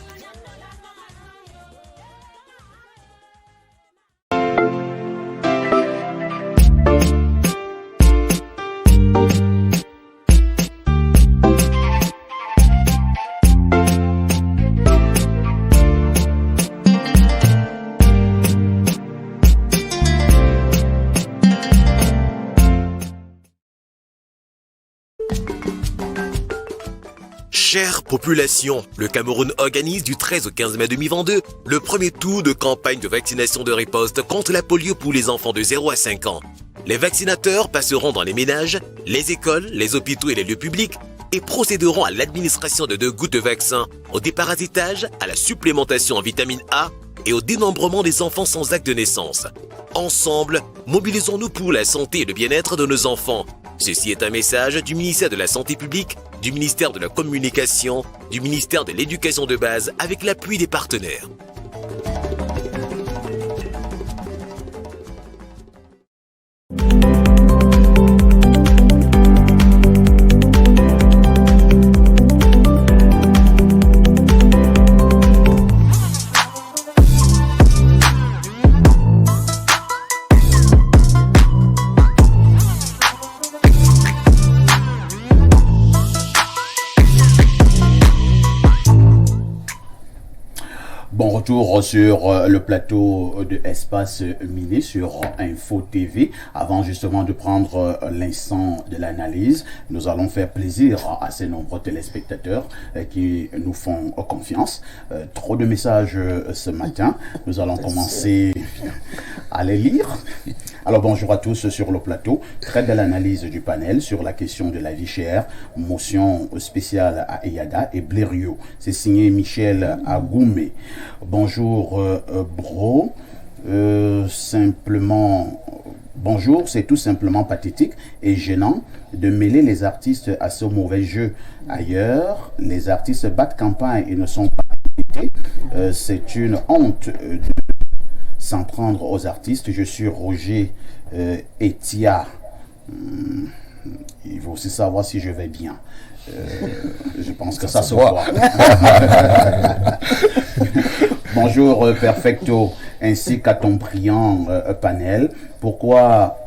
Chère population, le Cameroun organise du 13 au 15 mai 2022 le premier tour de campagne de vaccination de riposte contre la polio pour les enfants de 0 à 5 ans. Les vaccinateurs passeront dans les ménages, les écoles, les hôpitaux et les lieux publics et procéderont à l'administration de 2 gouttes de vaccin, au déparasitage, à la supplémentation en vitamine A et au dénombrement des enfants sans acte de naissance. Ensemble, mobilisons-nous pour la santé et le bien-être de nos enfants. Ceci est un message du ministère de la Santé publique, du ministère de la Communication, du ministère de l'Éducation de base avec l'appui des partenaires. retour sur le plateau de Espace Miné sur Info TV. Avant justement de prendre l'instant de l'analyse, nous allons faire plaisir à ces nombreux téléspectateurs qui nous font confiance. Trop de messages ce matin. Nous allons commencer à les lire. Alors bonjour à tous sur le plateau. Très belle analyse du panel sur la question de la vie chère. Motion spéciale à Eyada et Blériot. C'est signé Michel Agoumé. Bonjour bro. Bonjour, c'est tout simplement pathétique et gênant de mêler les artistes à ce mauvais jeu. Ailleurs, les artistes battent campagne et ne sont pas invités. C'est une honte de s'en prendre aux artistes. Je suis Roger Etia. Il faut aussi savoir si je vais bien. Je pense que ça se voit. Bonjour Perfecto, ainsi qu'à ton brillant panel. Pourquoi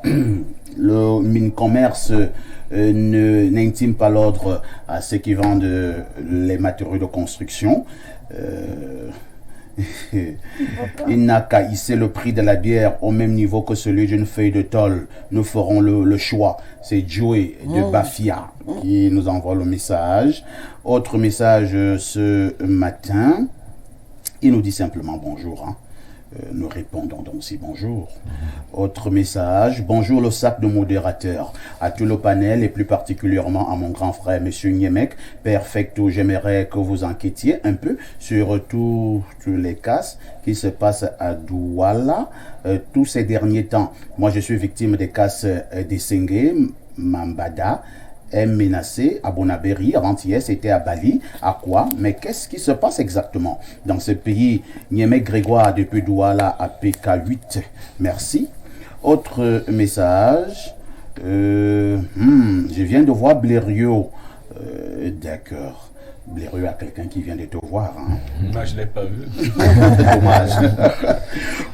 le Mincommerce n'intime pas l'ordre à ceux qui vendent les matériaux de construction? Il n'a qu'à hisser le prix de la bière au même niveau que celui d'une feuille de tôle. Nous ferons le choix. C'est Joey de Bafia qui nous envoie le message. Autre message ce matin. Il nous dit simplement bonjour. Nous répondons donc aussi bonjour. Autre message. Bonjour le sac de modérateur. À tout le panel et plus particulièrement à mon grand frère Monsieur Niemek. Perfecto, j'aimerais que vous enquêtiez un peu sur tous les cas qui se passent à Douala tous ces derniers temps. Moi je suis victime des cas d'Essengé, Mambada, menacé à Bonaberi, avant-hier c'était à Bali, à quoi? Mais qu'est-ce qui se passe exactement dans ce pays? Niemek Grégoire depuis Douala à PK8, merci. Autre message, je viens de voir Blériot, d'accord. Blériot a quelqu'un qui vient de te voir. Moi, je ne l'ai pas vu. Dommage.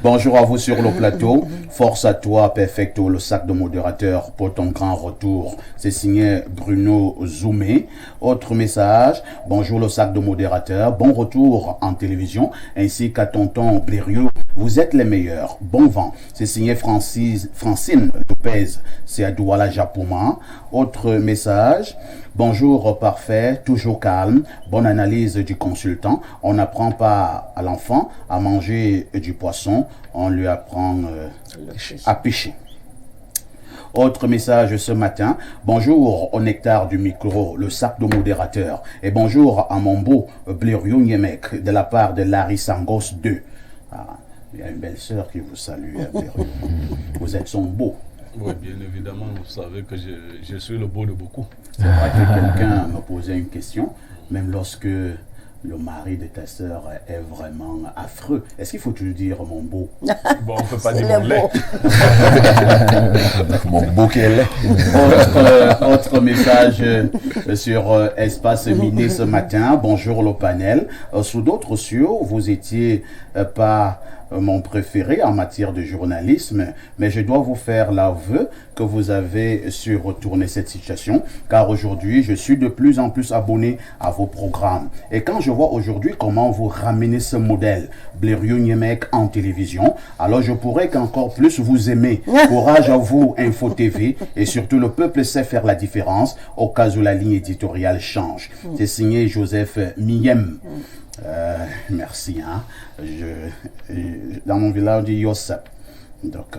Bonjour à vous sur le plateau. Force à toi, Perfecto, le sac de modérateur, pour ton grand retour. C'est signé Bruno Zoumé. Autre message. Bonjour le sac de modérateur. Bon retour en télévision, ainsi qu'à tonton Blériot. Vous êtes les meilleurs. Bon vent. C'est signé Francine Lopez. C'est à Douala, Japoma. Autre message. Bonjour parfait, toujours calme, bonne analyse du consultant. On n'apprend pas à l'enfant à manger du poisson, on lui apprend à pêcher. Autre message ce matin, bonjour au nectar du micro, le sac de modérateur. Et bonjour à mon beau Blériot Niemek de la part de Larry Sangos 2. Il y a une belle sœur qui vous salue, Blériot. Vous êtes son beau. Oui, bien évidemment, vous savez que je suis le beau de beaucoup. C'est vrai que quelqu'un me posait une question, même lorsque le mari de ta sœur est vraiment affreux. Est-ce qu'il faut toujours dire mon beau? Bon, on ne peut pas dire mon lait. Mon beau qu'elle est. Autre message sur Espace Miné ce matin. Bonjour le panel. Sous d'autres cieux, vous étiez pas mon préféré en matière de journalisme, mais je dois vous faire l'aveu que vous avez su retourner cette situation, car aujourd'hui, je suis de plus en plus abonné à vos programmes. Et quand je vois aujourd'hui comment vous ramenez ce modèle, Blériot Niemek en télévision, alors je pourrais qu'encore plus vous aimer. Courage à vous, Info TV, et surtout le peuple sait faire la différence au cas où la ligne éditoriale change. C'est signé Joseph Miem. Merci. Dans mon village, on dit Yosep. Donc,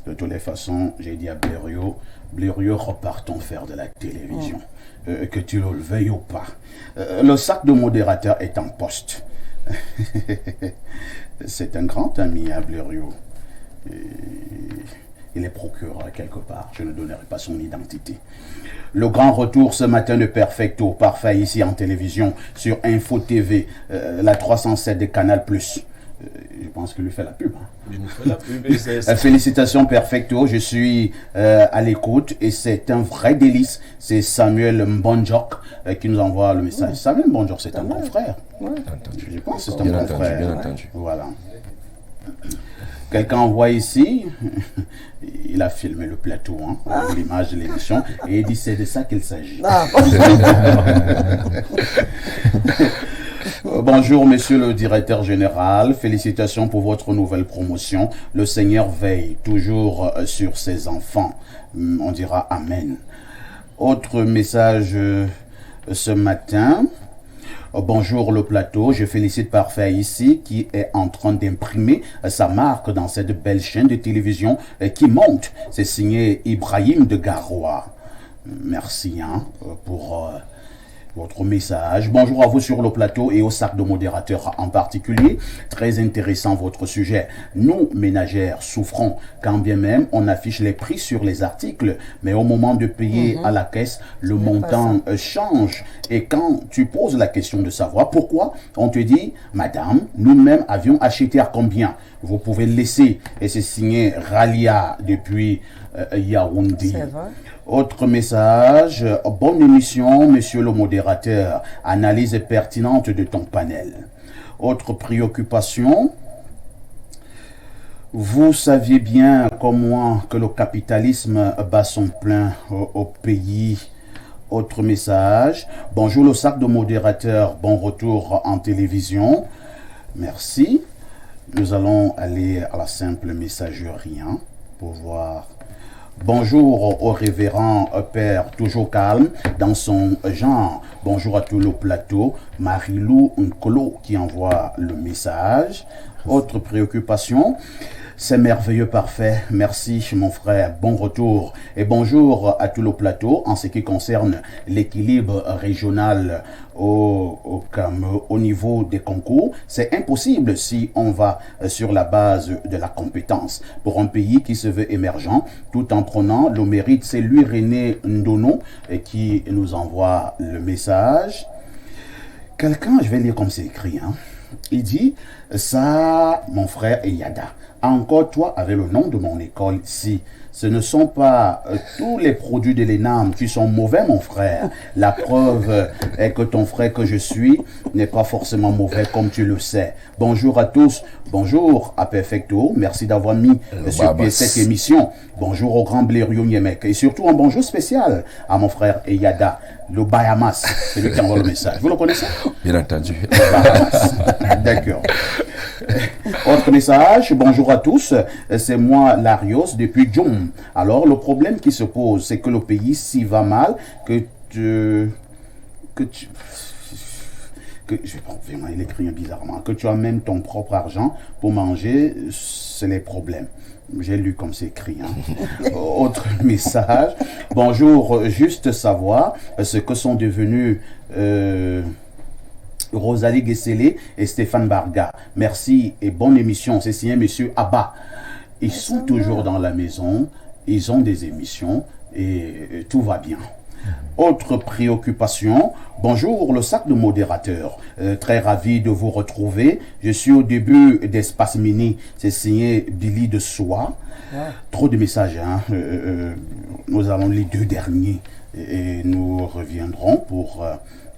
de toutes les façons, j'ai dit à Blériot, repartons faire de la télévision. Que tu le veuilles ou pas. Le sac de modérateur est en poste. C'est un grand ami à Blériot. Il est procureur quelque part. Je ne donnerai pas son identité. Le grand retour ce matin de Perfecto, parfait ici en télévision, sur Info TV, la 307 de Canal+. Je pense qu'il lui fait la pub. Il nous fait la pub. Félicitations Perfecto, je suis à l'écoute et c'est un vrai délice. C'est Samuel Mbonjok qui nous envoie le message. Samuel Mbonjok, c'est un bon frère. Je pense que c'est un bon frère. Bien entendu. Voilà. Quelqu'un envoie ici, il a filmé le plateau, l'image de l'émission, et il dit c'est de ça qu'il s'agit. Bonjour, monsieur le directeur général. Félicitations pour votre nouvelle promotion. Le Seigneur veille toujours sur ses enfants. On dira Amen. Autre message ce matin. Bonjour le plateau, je félicite Parfait ici qui est en train d'imprimer sa marque dans cette belle chaîne de télévision qui monte. C'est signé Ibrahim de Garoua. Merci pour votre message. Bonjour à vous sur le plateau et au sac de modérateurs en particulier. Très intéressant votre sujet. Nous, ménagères, souffrons quand bien même on affiche les prix sur les articles, mais au moment de payer à la caisse, le montant change. Et quand tu poses la question de savoir pourquoi, on te dit, madame, nous-mêmes avions acheté à combien? Vous pouvez le laisser. Et c'est signé Ralia depuis Yaoundé. Autre message, bonne émission, monsieur le modérateur, analyse pertinente de ton panel. Autre préoccupation, vous saviez bien comme moi que le capitalisme bat son plein au pays. Autre message, bonjour le sac de modérateur, bon retour en télévision. Merci. Nous allons aller à la simple messagerie pour voir. Bonjour au révérend Père, toujours calme dans son genre. Bonjour à tout le plateau. Marilou Nkolo qui envoie le message. Autre préoccupation, c'est merveilleux, parfait. Merci mon frère, bon retour. Et bonjour à tout le plateau en ce qui concerne l'équilibre régional au niveau des concours. C'est impossible si on va sur la base de la compétence. Pour un pays qui se veut émergent, tout en prenant le mérite, c'est lui René Ndono qui nous envoie le message. Quelqu'un, je vais lire comme c'est écrit, il dit, ça, mon frère Eyada, encore toi avec le nom de mon école ici. Ce ne sont pas tous les produits de l'ENAM qui sont mauvais, mon frère. La preuve est que ton frère que je suis n'est pas forcément mauvais comme tu le sais. Bonjour à tous. Bonjour à Perfecto. Merci d'avoir mis sur pied cette émission. Bonjour au grand Blériot Niemek. Et surtout un bonjour spécial à mon frère Eyada, le Bahamas. C'est lui qui envoie le message. Vous le connaissez? Bien entendu. D'accord. Autre message, bonjour à tous, c'est moi Larios depuis Djom. Alors le problème qui se pose, c'est que le pays s'y va mal, il écrit bizarrement, que tu as même ton propre argent pour manger, c'est les problèmes. J'ai lu comme c'est écrit. Autre message, bonjour, juste savoir ce que sont devenus Rosalie Guesselé et Stéphane Barga. Merci et bonne émission. C'est signé monsieur Abba. Ils sont toujours dans la maison, ils ont des émissions et tout va bien. Autre préoccupation, bonjour le sac de modérateur, très ravi de vous retrouver. Je suis au début d'Espace Mini, c'est signé Billy de Soie. Trop de messages, nous allons les deux derniers et nous reviendrons pour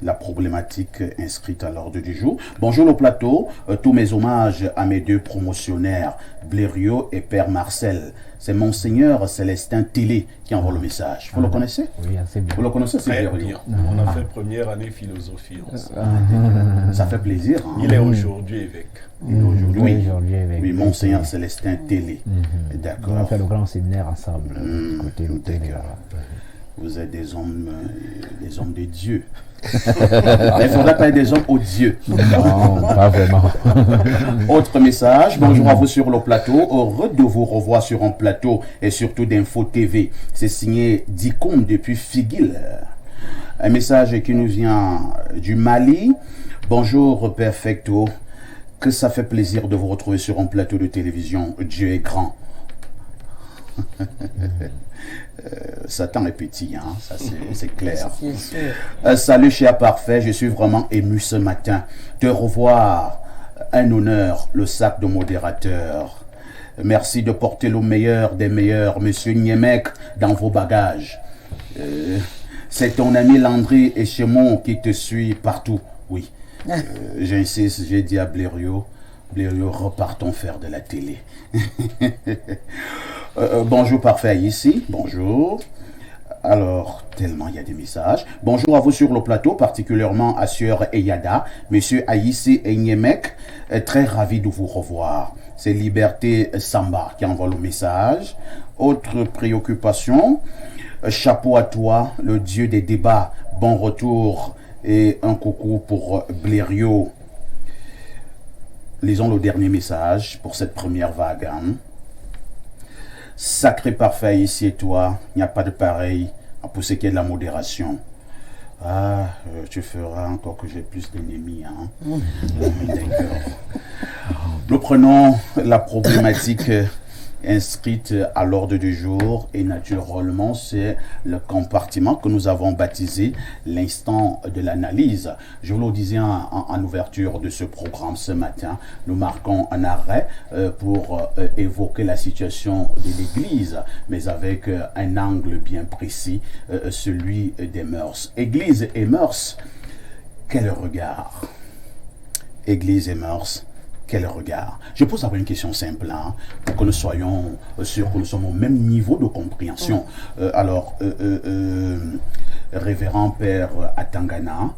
la problématique inscrite à l'ordre du jour. Bonjour le plateau, tous mes hommages à mes deux promotionnaires, Blériot et Père Marcel. C'est Monseigneur Célestin Télé qui envoie le message. Vous le connaissez? Oui, assez bien. Vous le connaissez? Très bien. On a fait première année philosophie ensemble. Ça fait plaisir. Il est aujourd'hui évêque. Oui, Monseigneur Célestin Télé. D'accord. On a fait le grand séminaire ensemble, côté l'hôtel. Vous êtes des hommes de Dieu. Il faudrait pas être des hommes odieux. Non, pas vraiment. Autre message, bonjour à vous sur le plateau. Heureux de vous revoir sur un plateau et surtout d'Info TV. C'est signé Dikoum depuis Figuil. Un message qui nous vient du Mali. Bonjour Perfecto. Que ça fait plaisir de vous retrouver sur un plateau de télévision. Dieu est grand. Satan est petit, ça c'est clair. Salut cher Parfait, je suis vraiment ému ce matin. Te revoir, un honneur, le sac de modérateur. Merci de porter le meilleur des meilleurs, monsieur Niemek, dans vos bagages. C'est ton ami Landry Echemon qui te suit partout. Oui, j'insiste, j'ai dit à Blériot, repartons faire de la télé. Bonjour Parfait ici, bonjour. Alors, tellement il y a des messages. Bonjour à vous sur le plateau, particulièrement à Sœur Eyada, Monsieur Aïssi Enyemek, très ravi de vous revoir. C'est Liberté Samba qui envoie le message. Autre préoccupation, chapeau à toi, le dieu des débats, bon retour et un coucou pour Blériot. Lisons le dernier message pour cette première vague. Sacré parfait ici et toi, il n'y a pas de pareil pour ce qui est de la modération. Ah, tu feras encore que j'ai plus d'ennemis. D'accord. Nous prenons la problématique inscrite à l'ordre du jour et naturellement c'est le compartiment que nous avons baptisé l'instant de l'analyse. Je vous le disais en ouverture de ce programme ce matin, nous marquons un arrêt pour évoquer la situation de l'Église, mais avec un angle bien précis, celui des mœurs. Église et mœurs, quel regard? Église et mœurs, quel regard? Je pose une question simple, pour que nous soyons sûrs que nous sommes au même niveau de compréhension. Révérend Père Atangana,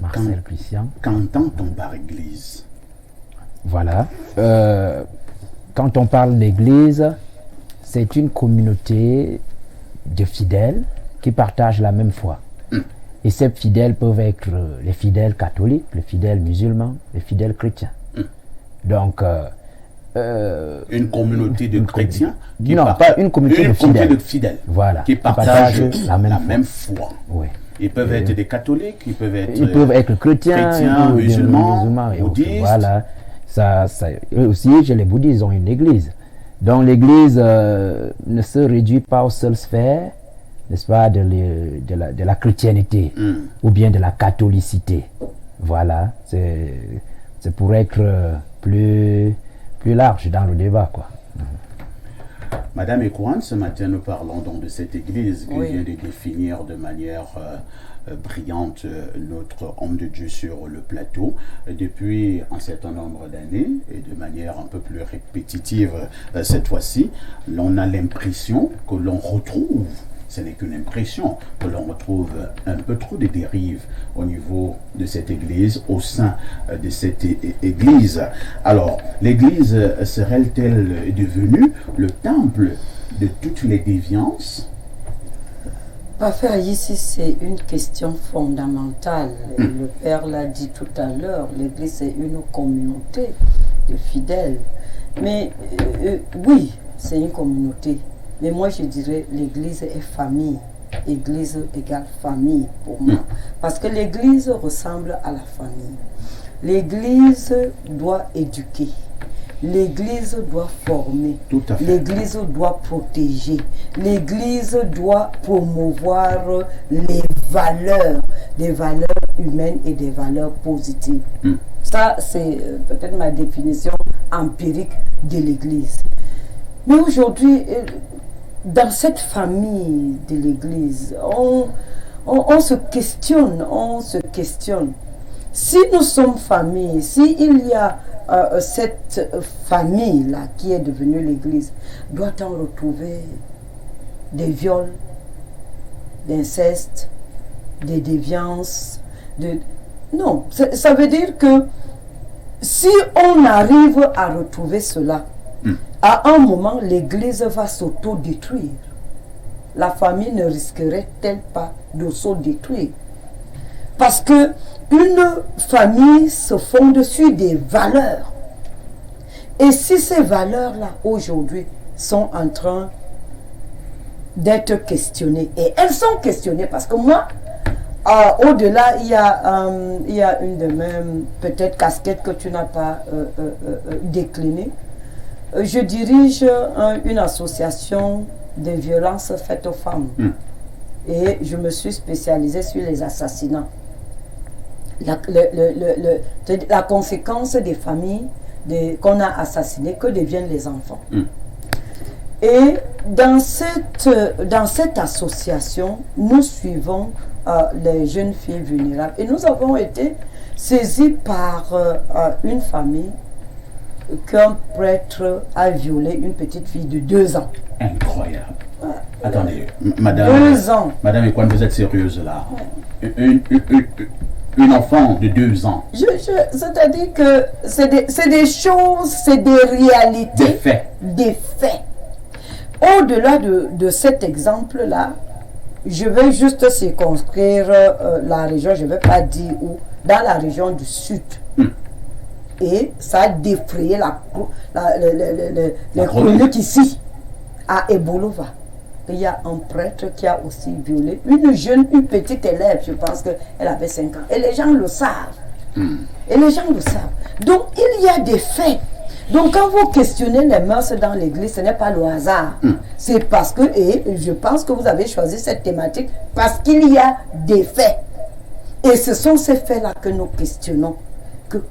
Marcel Christian. Qu'entend-on par Église? Voilà. Quand on parle d'Église, c'est une communauté de fidèles qui partagent la même foi. Et ces fidèles peuvent être les fidèles catholiques, les fidèles musulmans, les fidèles chrétiens. Donc, une communauté de chrétiens pas une communauté de fidèles. Voilà, qui partagent la même foi. Oui. Ils peuvent être des catholiques, ils peuvent être chrétiens, musulmans et bouddhistes. Voilà. Eux aussi, chez les bouddhistes, ils ont une église. Donc l'église ne se réduit pas aux seules sphères, n'est-ce pas, de la chrétienté ou bien de la catholicité. Voilà, c'est pour être plus large dans le débat, quoi. Madame Ekouane, ce matin nous parlons donc de cette église qui vient de définir de manière brillante notre homme de Dieu sur le plateau. Depuis un certain nombre d'années et de manière un peu plus répétitive cette fois-ci, l'on a l'impression que l'on retrouve, ce n'est qu'une impression, que l'on retrouve un peu trop de dérives au niveau de cette église, au sein de cette église. Alors, l'église serait-elle devenue le temple de toutes les déviances? Parfait, ici c'est une question fondamentale. Le Père l'a dit tout à l'heure, l'église c'est une communauté de fidèles. Mais oui, c'est une communauté. Mais moi, je dirais l'église est famille. Église égale famille pour moi. Parce que l'église ressemble à la famille. L'église doit éduquer. L'église doit former. Tout à fait. L'église doit protéger. L'église doit promouvoir les valeurs humaines et des valeurs positives. Ça, c'est peut-être ma définition empirique de l'église. Mais aujourd'hui, dans cette famille de l'église, on se questionne. Si nous sommes famille, s'il y a cette famille-là qui est devenue l'église, doit-on retrouver des viols, d'inceste, des déviances? Non, ça veut dire que si on arrive à retrouver cela, à un moment, l'église va s'auto-détruire. La famille ne risquerait-elle pas de s'auto-détruire? Parce que une famille se fonde sur des valeurs. Et si ces valeurs-là, aujourd'hui, sont en train d'être questionnées, et elles sont questionnées parce que moi, au-delà, il y a une de mes peut-être casquettes que tu n'as pas déclinée. Je dirige une association de violences faites aux femmes. Et je me suis spécialisée sur les assassinats. La conséquence des familles qu'on a assassinées, que deviennent les enfants. Et dans cette association, nous suivons les jeunes filles vulnérables. Et nous avons été saisis par une famille qu'un prêtre a violé une petite fille de 2 ans. Incroyable. Attendez, madame. 2 ans. Madame Ekwan, vous êtes sérieuse là? Une enfant de 2 ans. C'est-à-dire que c'est des choses, c'est des réalités. Des faits. Des faits. Au-delà de cet exemple-là, je vais juste circonscrire la région, je ne vais pas dire où, dans la région du Sud. Et ça a défrayé les chroniques ici, à Ebolova. Il y a un prêtre qui a aussi violé une petite élève, je pense qu'elle avait 5 ans. Et les gens le savent. Et les gens le savent. Donc, il y a des faits. Donc, quand vous questionnez les mœurs dans l'église, ce n'est pas le hasard. C'est parce que, et je pense que vous avez choisi cette thématique, parce qu'il y a des faits. Et ce sont ces faits-là que nous questionnons.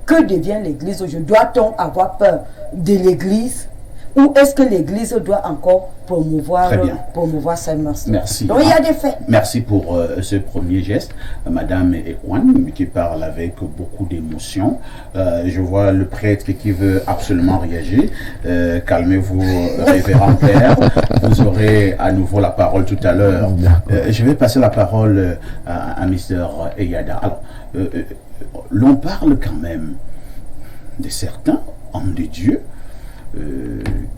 Que devient l'église aujourd'hui? Doit-on avoir peur de l'église? Ou est-ce que l'église doit encore promouvoir ses mœurs? Merci. Donc il y a des faits. Merci pour ce premier geste. Madame Ekwan, qui parle avec beaucoup d'émotion. Je vois le prêtre qui veut absolument réagir. Calmez-vous, révérend père. Vous aurez à nouveau la parole tout à l'heure. Je vais passer la parole à Mr. Eyada. Alors, l'on parle quand même de certains hommes de Dieu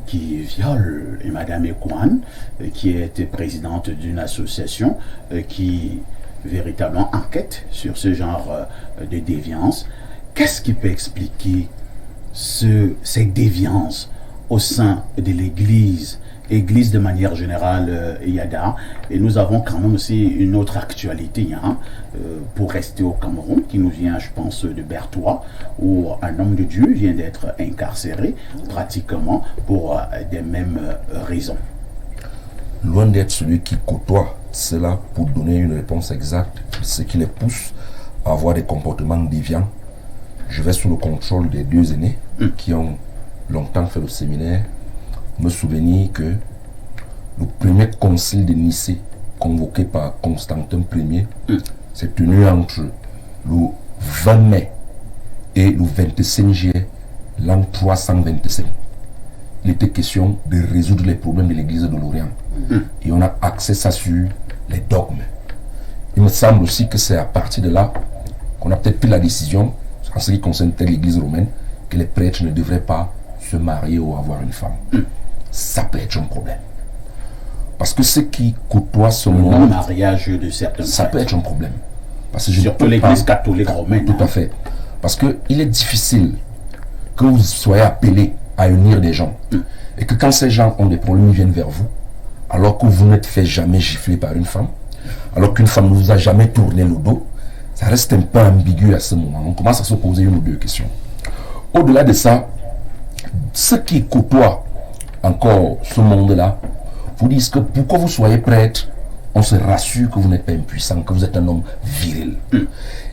qui viole, et Madame Ekwan, qui était présidente d'une association qui véritablement enquête sur ce genre de déviance. Qu'est-ce qui peut expliquer cette déviance au sein de l'Église de manière générale, Yada? Et nous avons quand même aussi une autre actualité, pour rester au Cameroun, qui nous vient, je pense, de Bertois, où un homme de Dieu vient d'être incarcéré, pratiquement, pour des mêmes raisons. Loin d'être celui qui côtoie cela pour donner une réponse exacte, ce qui les pousse à avoir des comportements déviants, je vais sous le contrôle des 2 aînés qui ont longtemps fait le séminaire, me souvenir que le premier concile de Nicée, convoqué par Constantin Ier, s'est tenu entre le 20 mai et le 25 juillet l'an 325. Il était question de résoudre les problèmes de l'église de l'Orient. Et on a axé ça sur les dogmes. Il me semble aussi que c'est à partir de là qu'on a peut-être pris la décision, en ce qui concerne l'église romaine, que les prêtres ne devraient pas se marier ou avoir une femme. Ça peut être un problème. Parce que ceux qui côtoient ce monde, le mariage de certains ça peut être un problème. Parce que surtout l'église catholique romaine. Tout à fait. Parce qu'il est difficile que vous soyez appelé à unir des gens. Et que quand ces gens ont des problèmes, ils viennent vers vous, alors que vous n'êtes fait jamais gifler par une femme, alors qu'une femme ne vous a jamais tourné le dos, ça reste un peu ambigu à ce moment. On commence à se poser 1 ou 2 questions. Au-delà de ça, ceux qui côtoient encore ce monde-là vous disent que pour que vous soyez prêtre, on se rassure que vous n'êtes pas impuissant, que vous êtes un homme viril.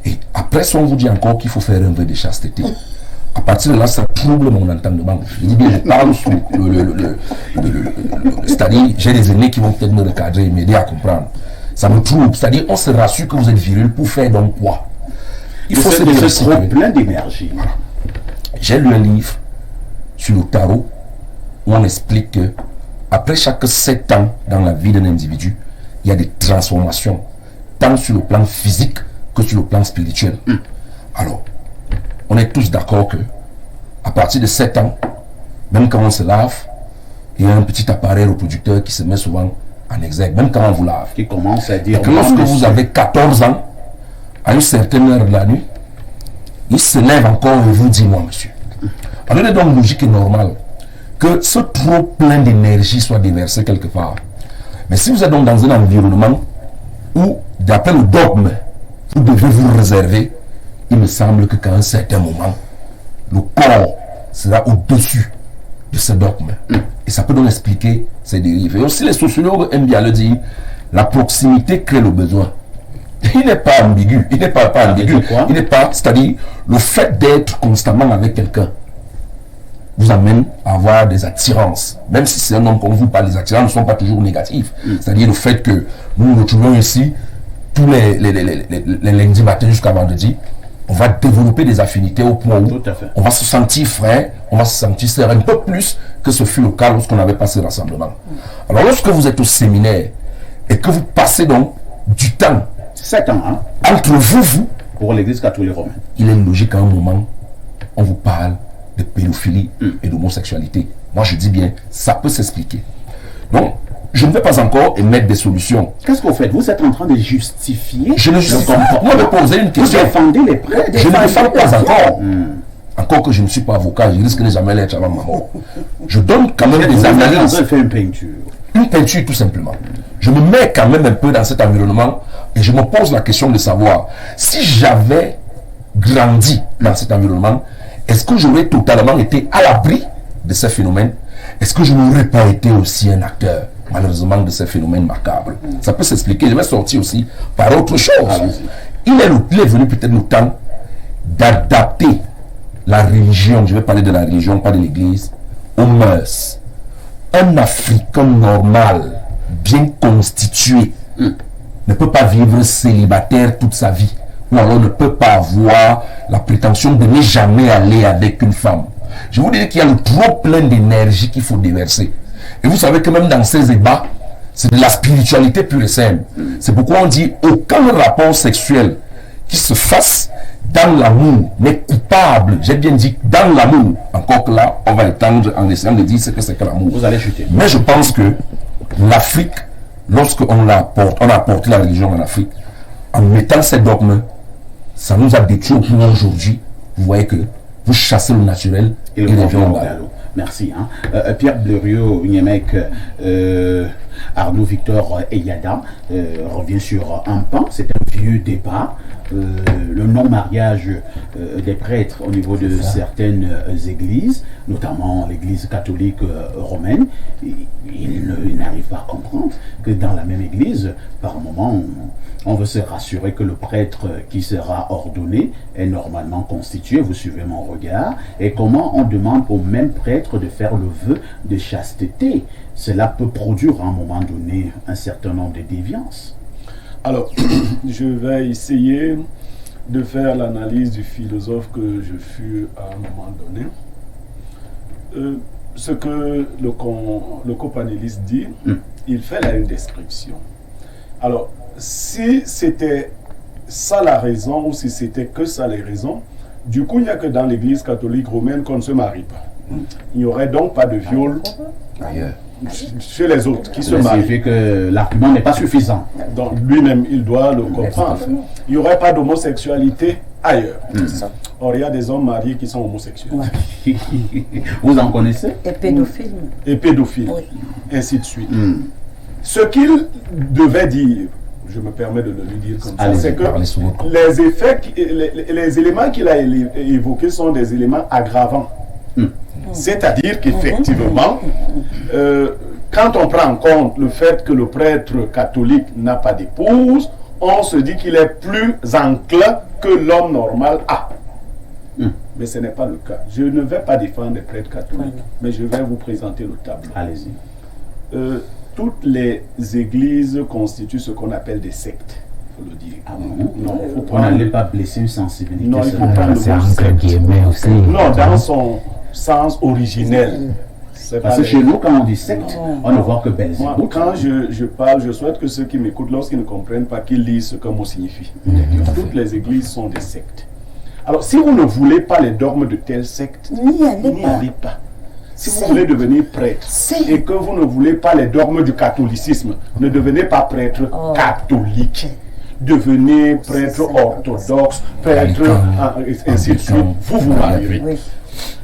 Et après ça, on vous dit encore qu'il faut faire un vœu de chasteté. À partir de là, ça trouble mon entendement. Je dis bien, je parle sous c'est-à-dire, j'ai des aînés qui vont peut-être me recadrer et m'aider à comprendre. Ça me trouble. C'est-à-dire, on se rassure que vous êtes viril pour faire donc quoi? Il faut se dire plein d'énergie. Voilà. J'ai lu un livre sur le tarot où on explique que après chaque 7 ans dans la vie d'un individu, il y a des transformations, tant sur le plan physique que sur le plan spirituel. Alors, on est tous d'accord que à partir de 7 ans, même quand on se lave, il y a un petit appareil reproducteur qui se met souvent en exergue, même quand on vous lave. Qui commence à dire... Et que lorsque vous avez 14 ans, à une certaine heure de la nuit, il se lève encore et vous dit, moi monsieur. Alors il est donc logique et normal que ce trop plein d'énergie soit déversé quelque part. Mais si vous êtes donc dans un environnement où, d'après le dogme, vous devez vous réserver, il me semble que qu'à un certain moment, le corps sera au-dessus de ce dogme. Et ça peut donc expliquer ces dérives. Et aussi les sociologues aiment bien le dire, la proximité crée le besoin. Il n'est pas ambigu, il n'est pas ambigu, il n'est pas, c'est-à-dire le fait d'être constamment avec quelqu'un vous amène à avoir des attirances. Même si c'est un homme comme vous, pas les attirances ne sont pas toujours négatives. C'est-à-dire le fait que nous nous retrouvons ici tous les lundis matins jusqu'à vendredi, on va développer des affinités au point où Tout à fait. on va se sentir frère, on va se sentir sœur un peu plus que ce fut le cas lorsqu'on avait passé le rassemblement. Alors lorsque vous êtes au séminaire et que vous passez donc du temps 7 ans, hein, entre vous, pour l'Église catholique romaine. il est logique qu'à un moment, on vous parle de pédophilie et d'homosexualité. Moi je dis bien, ça peut s'expliquer. Donc, je ne vais pas encore émettre des solutions. Qu'est-ce que vous faites? Vous êtes en train de justifier Je ne justifie pas. Moi, me poser une Vous question. défendez les prêtres. Je ne le fais pas encore. Encore que je ne suis pas avocat, je risque de jamais l'être avant ma mort. Je donne quand même des analyses. Vous faites une peinture. Une peinture tout simplement. Je me mets quand même un peu dans cet environnement et je me pose la question de savoir si j'avais grandi dans cet environnement, est-ce que j'aurais totalement été à l'abri de ces phénomènes? Est-ce que je n'aurais pas été aussi un acteur, malheureusement, de ces phénomènes macabres? Ça peut s'expliquer. Je vais sortir aussi par autre chose. Il est venu peut-être le temps d'adapter la religion, je vais parler de la religion, pas de l'église, aux mœurs. Un Africain normal, bien constitué, ne peut pas vivre célibataire toute sa vie. Ou alors ne peut pas avoir la prétention de ne jamais aller avec une femme. Je vous dis qu'il y a le trop plein d'énergie qu'il faut déverser. Et vous savez que même dans ces ébats, c'est de la spiritualité pure et simple. C'est pourquoi on dit aucun rapport sexuel qui se fasse dans l'amour n'est coupable. J'ai bien dit dans l'amour. Encore que là, on va étendre en essayant de dire ce que c'est que l'amour. Vous allez chuter. Mais je pense que l'Afrique, lorsqu'on a apporté la religion en Afrique, en mettant ces dogmes, ça nous a détruit au point aujourd'hui. Vous voyez que vous chassez le naturel et les gens au galop. Merci. Hein. Pierre Blériot, Niemek, Arnaud Victor Eyada revient sur un pan. C'est un vieux débat. Le non-mariage des prêtres au niveau de certaines églises, notamment l'église catholique romaine, il n'arrive pas à comprendre que dans la même église, par moment, on veut se rassurer que le prêtre qui sera ordonné est normalement constitué, vous suivez mon regard, et comment on demande au même prêtre de faire le vœu de chasteté. Cela peut produire à un moment donné un certain nombre de déviances. Alors, je vais essayer de faire l'analyse du philosophe que je fus à un moment donné. Ce que le copanéliste dit, il fait là une description. Alors, si c'était ça la raison, ou si c'était que ça les raisons, du coup, il n'y a que dans l'église catholique romaine qu'on ne se marie pas. Il n'y aurait donc pas de viol Ailleurs. chez les autres qui se Ça marient. signifie que l'argument n'est pas suffisant. Donc lui-même, il doit le comprendre. Il n'y aurait pas d'homosexualité ailleurs. Or, il y a des hommes mariés qui sont homosexuels. Vous en connaissez? Et pédophile. Et pédophiles. Oui. Ainsi de suite. Ce qu'il devait dire, je me permets de le lui dire comme ça, c'est que les effets, les éléments qu'il a évoqués sont des éléments aggravants. C'est-à-dire qu'effectivement, quand on prend en compte le fait que le prêtre catholique n'a pas d'épouse, on se dit qu'il est plus enclin que l'homme normal a. Mais ce n'est pas le cas. Je ne vais pas défendre les prêtres catholiques, mais je vais vous présenter le tableau. Allez-y. Toutes les églises constituent ce qu'on appelle des sectes. Il faut le dire. Ah bon? Non, il faut On prendre... n'allait pas blesser une sensibilité. Non, il faut seulement. prendre le C'est mot entre secte. guillemets aussi. Non, dans son sens originel. C'est Parce pas que chez nous, quand on dit secte, on ne voit que Moi, Belzébuth. quand je parle, je souhaite que ceux qui m'écoutent, lorsqu'ils ne comprennent pas, qu'ils lisent ce qu'un mot signifie. Toutes les églises sont des sectes. Alors, si vous ne voulez pas les dogmes de telle secte, N'y allez n'y pas. allez pas. Si vous voulez devenir prêtre et que vous ne voulez pas les dogmes du catholicisme, ne devenez pas prêtre catholique. Devenez prêtre orthodoxe, prêtre, ainsi de suite. Vous vous marierez. Oui,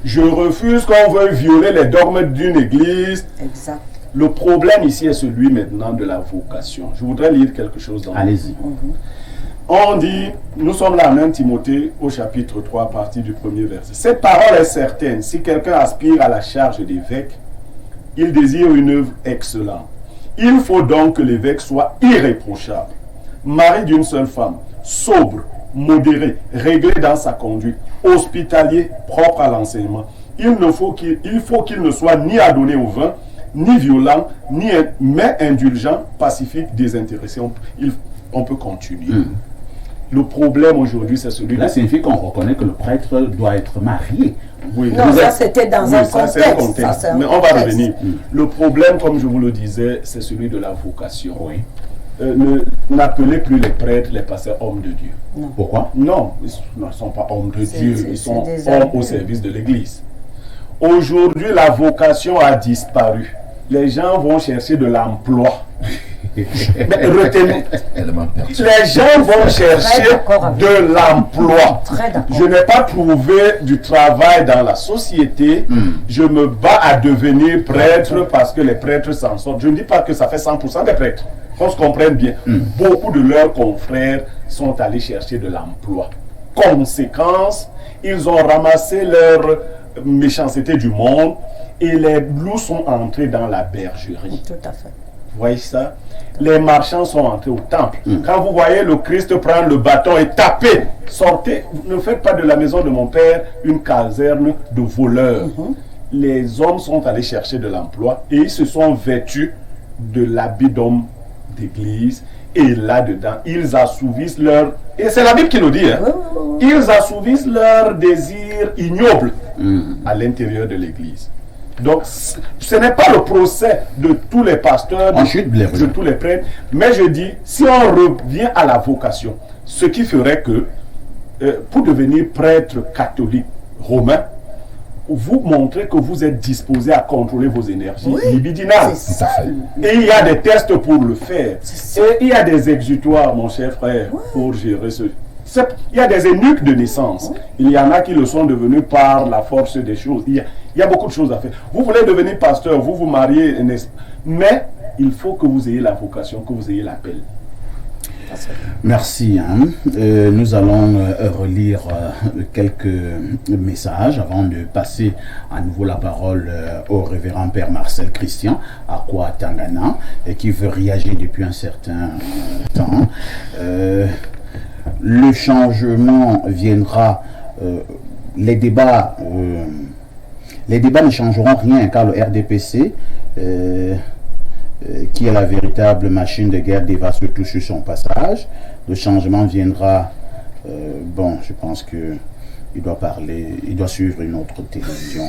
Je refuse qu'on veuille violer les dogmes d'une église. exact. Le problème ici est celui maintenant de la vocation. Je voudrais lire quelque chose dans Allez-y. On dit, nous sommes là en 1 Timothée au chapitre 3 à partir du premier verset. Cette parole est certaine, si quelqu'un aspire à la charge d'évêque, il désire une œuvre excellente. Il faut donc que l'évêque soit irréprochable, mari d'une seule femme, sobre, modéré, réglé dans sa conduite, hospitalier, propre à l'enseignement. Il faut qu'il ne soit ni adonné au vin, ni violent, mais indulgent, pacifique, désintéressé. On peut continuer. Le problème aujourd'hui, c'est celui Là, signifie qu'on reconnaît que le prêtre doit être marié. Oui, Non, ça c'était dans un contexte. Ça, c'est un Mais on va contexte. revenir. Le problème, comme je vous le disais, c'est celui de la vocation. Oui. N'appelez plus les prêtres les pasteurs hommes de Dieu. Pourquoi? Non, ils ne sont pas hommes de Dieu, ils sont des hommes abus. au service de l'Église. Aujourd'hui, la vocation a disparu. Les gens vont chercher de l'emploi. Mais retenez, Élémentaire. les gens vont chercher d'accord avec de l'emploi. Très d'accord. Je n'ai pas trouvé du travail dans la société. Je me bats à devenir prêtre parce que les prêtres s'en sortent. Je ne dis pas que ça fait 100% des prêtres. Qu'on se comprenne bien. Beaucoup de leurs confrères sont allés chercher de l'emploi. Conséquence, ils ont ramassé leur méchanceté du monde et les loups sont entrés dans la bergerie. Tout à fait. Vous voyez ça? Les marchands sont entrés au temple. Quand vous voyez le Christ prendre le bâton et taper, sortez, ne faites pas de la maison de mon père une caserne de voleurs. Les hommes sont allés chercher de l'emploi et ils se sont vêtus de l'habit d'homme d'église. Et là-dedans, ils assouvissent leur... Et c'est la Bible qui nous dit, hein? Ils assouvissent leurs désirs ignobles à l'intérieur de l'église. Donc, ce n'est pas le procès de tous les pasteurs, de tous les prêtres, mais je dis, si on revient à la vocation, ce qui ferait que, pour devenir prêtre catholique romain, vous montrez que vous êtes disposé à contrôler vos énergies libidinales. Tout à fait. Et il y a des tests pour le faire. Et il y a des exutoires, mon cher frère, pour gérer ce... Il y a des eunuques de naissance. Il y en a qui le sont devenus par la force des choses. Il y a beaucoup de choses à faire. Vous voulez devenir pasteur, vous vous mariez, mais il faut que vous ayez la vocation, que vous ayez l'appel. Merci. Nous allons relire quelques messages avant de passer à nouveau la parole au révérend Père Marcel Christian à Tangana, qui veut réagir depuis un certain temps. Le changement viendra, les débats ne changeront rien car le RDPC, qui est la véritable machine de guerre, dévaste tout sur son passage. Le changement viendra, je pense que il doit parler, il doit suivre une autre télévision.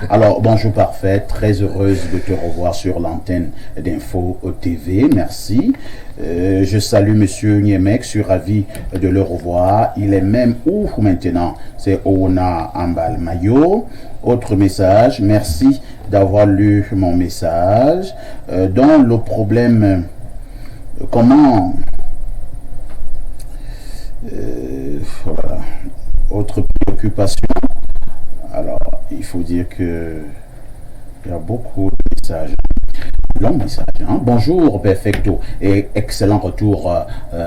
Alors, bonjour parfait, très heureuse de te revoir sur l'antenne d'Info TV, merci. Je salue Monsieur Niemek, suis ravi de le revoir. Il est même où maintenant? C'est Ona Ambal Mayo. Autre message, merci d'avoir lu mon message. Dans le problème, comment... voilà. Autre préoccupation. Alors, il faut dire que il y a beaucoup de messages. Long message. Bonjour Perfecto et excellent retour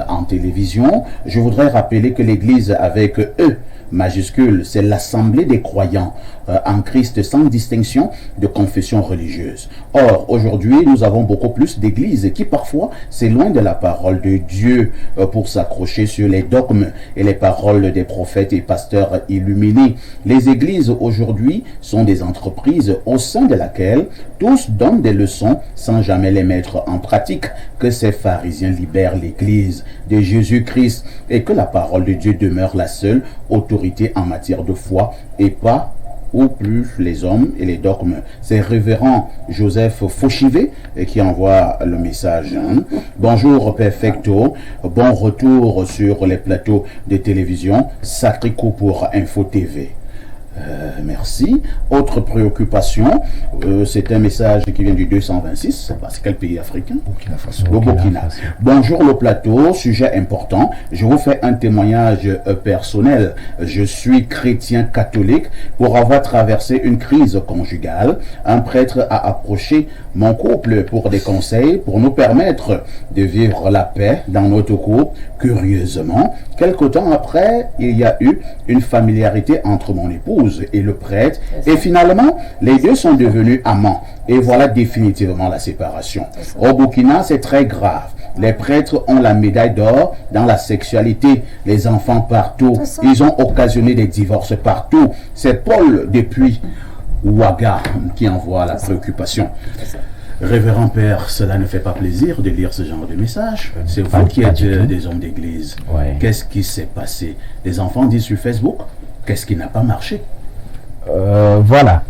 en télévision. Je voudrais rappeler que l'Église avec E majuscule, c'est l'assemblée des croyants en Christ sans distinction de confession religieuse. Or, aujourd'hui, nous avons beaucoup plus d'églises qui parfois s'éloignent de la parole de Dieu pour s'accrocher sur les dogmes et les paroles des prophètes et pasteurs illuminés. Les églises aujourd'hui sont des entreprises au sein de laquelle tous donnent des leçons sans jamais les mettre en pratique. Que ces pharisiens libèrent l'Église de Jésus-Christ et que la parole de Dieu demeure la seule autorité en matière de foi et pas ou plus les hommes et les dogmes. C'est révérend Joseph Fauchivé qui envoie le message. Bonjour Perfecto, bon retour sur les plateaux de télévision. Sacré coup pour Info TV. Merci. Autre préoccupation, c'est un message qui vient du 226, c'est quel pays africain? Burkina Faso. Le Burkina. Bonjour le plateau, sujet important. Je vous fais un témoignage personnel. Je suis chrétien catholique. Pour avoir traversé une crise conjugale, un prêtre a approché mon couple pour des conseils pour nous permettre de vivre la paix dans notre couple. Curieusement, quelque temps après, il y a eu une familiarité entre mon épouse et le prêtre et finalement, les deux sont devenus amants. Et voilà définitivement la séparation. Au Burkina, c'est très grave. Les prêtres ont la médaille d'or dans la sexualité. Les enfants partout. Ils ont occasionné des divorces partout. C'est Paul depuis Ouaga qui envoie la préoccupation. Révérend Père, cela ne fait pas plaisir de lire ce genre de message. C'est Pas- vous qui pas êtes du tout. des hommes d'église. Ouais. Qu'est-ce qui s'est passé? Les enfants disent sur Facebook, qu'est-ce qui n'a pas marché? Voilà.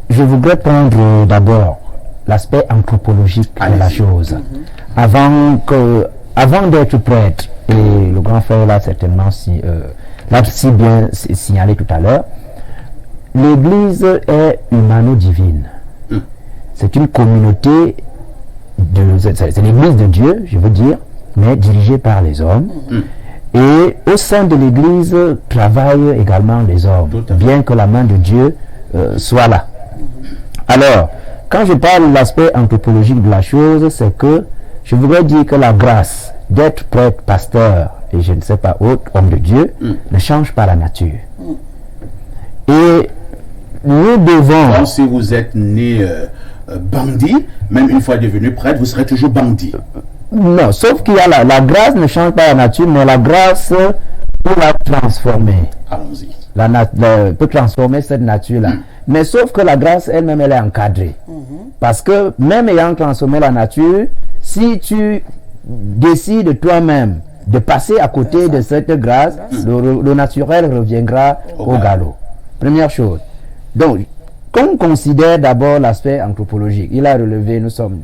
Je voudrais prendre d'abord l'aspect anthropologique de la Allez-y. chose. Avant d'être prêtre, et le grand frère l'a certainement l'a si bien signalé tout à l'heure, l'Église est humano-divine. C'est une communauté, c'est l'Église de Dieu, je veux dire, mais dirigée par les hommes. Et au sein de l'Église travaillent également les hommes, Tout à fait. bien que la main de Dieu soit là. Alors, quand je parle de l'aspect anthropologique de la chose, c'est que je voudrais dire que la grâce d'être prêtre, pasteur et je ne sais pas autre, homme de Dieu, ne change pas la nature. Et nous devons... Donc, si vous êtes né bandit, même une fois devenu prêtre, vous serez toujours bandit. Non, sauf qu'il y a la grâce ne change pas la nature, mais la grâce peut la transformer. Allons-y. Peut transformer cette nature-là. Mais sauf que la grâce elle-même, elle est encadrée. Parce que même ayant transformé la nature, si tu décides toi-même de passer à côté de cette grâce, le naturel reviendra au galop. Première chose. Donc, qu'on considère d'abord l'aspect anthropologique. Il a relevé, nous sommes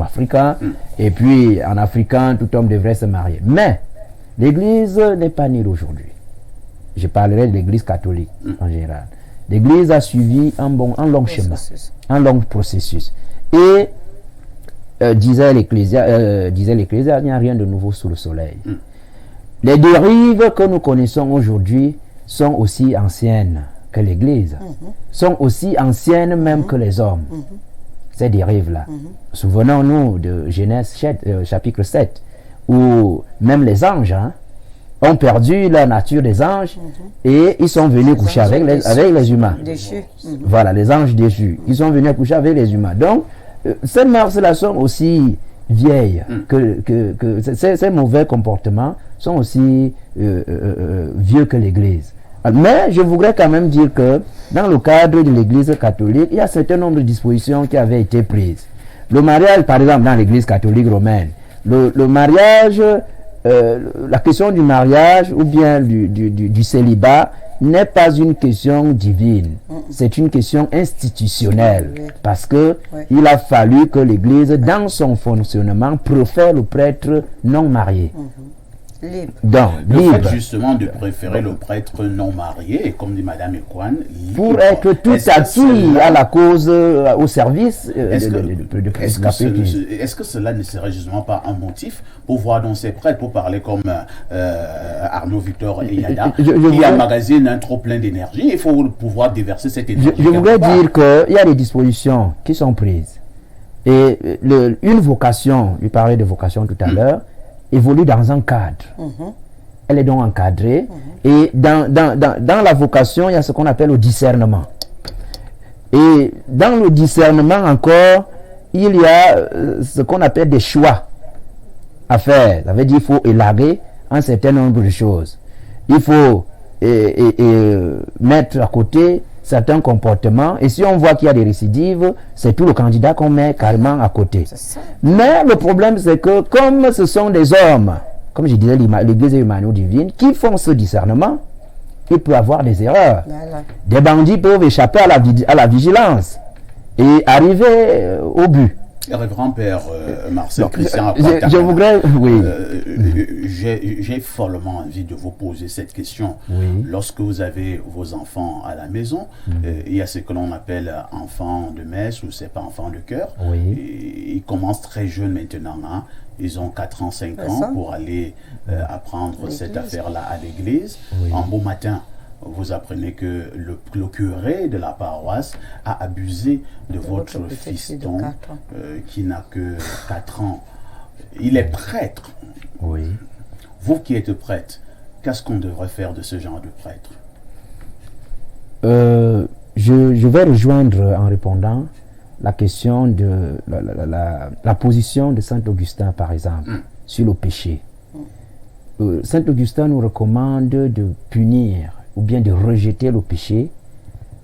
africains, et puis en africain, tout homme devrait se marier. Mais l'Église n'est pas née aujourd'hui. Je parlerai de l'Église catholique en général. L'Église a suivi un long chemin, un long processus. Et disait l'Ecclésiaste, il n'y a rien de nouveau sous le soleil. Les dérives que nous connaissons aujourd'hui sont aussi anciennes que l'Église, sont aussi anciennes même que les hommes. Ces dérives-là. Souvenons-nous de Genèse chapitre 7, où même les anges ont perdu la nature des anges et ils sont venus coucher avec les humains. Déchus. Voilà, les anges déchus. Ils sont venus coucher avec les humains. Donc, ces mœurs-là sont aussi vieilles que ces mauvais comportements sont aussi vieux que l'Église. Mais je voudrais quand même dire que dans le cadre de l'Église catholique, il y a un certain nombre de dispositions qui avaient été prises. Le mariage, par exemple, dans l'Église catholique romaine, le mariage, la question du mariage ou bien du célibat n'est pas une question divine, c'est une question institutionnelle, parce que il a fallu que l'Église, dans son fonctionnement, préfère le prêtre non marié. Libre. Donc, Le libre. fait justement de préférer le prêtre non marié, et comme dit Madame Ekwan, Pour être tout acquis à la cause, au service de prédicateur. Est-ce que cela ne serait justement pas un motif pour voir dans ces prêtres, pour parler comme Arnaud Victor et Yada, qui emmagasine un trop plein d'énergie? Il faut pouvoir déverser cette énergie. Je voudrais dire qu'il y a des dispositions qui sont prises. Et une vocation, je parlais de vocation tout à l'heure, évolue dans un cadre. Elle est donc encadrée. Et dans la vocation, il y a ce qu'on appelle le discernement. Et dans le discernement encore, il y a ce qu'on appelle des choix à faire. Ça veut dire qu'il faut élaguer un certain nombre de choses. Il faut mettre à côté certains comportements. Et si on voit qu'il y a des récidives, c'est tout le candidat qu'on met carrément à côté. Mais le problème, c'est que comme ce sont des hommes, comme je disais, l'Église humano-divine, qui font ce discernement, il peut y avoir des erreurs. Voilà. Des bandits peuvent échapper à la vigilance et arriver au but. Révérend Père Marcel Christian, Je voudrais, oui. J'ai follement envie de vous poser cette question. Oui. Lorsque vous avez vos enfants à la maison, il y a ce que l'on appelle enfants de messe ou c'est pas enfants de cœur. Oui. Et ils commencent très jeunes maintenant. Ils ont 4 ans, 5 ans pour aller apprendre cette affaire-là à l'église. Oui. Un beau matin, vous apprenez que le curé de la paroisse a abusé de votre fiston qui n'a que 4 ans. Il est prêtre. Oui. Vous qui êtes prêtre, qu'est-ce qu'on devrait faire de ce genre de prêtre? Je vais rejoindre en répondant la question de la position de Saint Augustin, par exemple, sur le péché. Saint Augustin nous recommande de punir ou bien de rejeter le péché,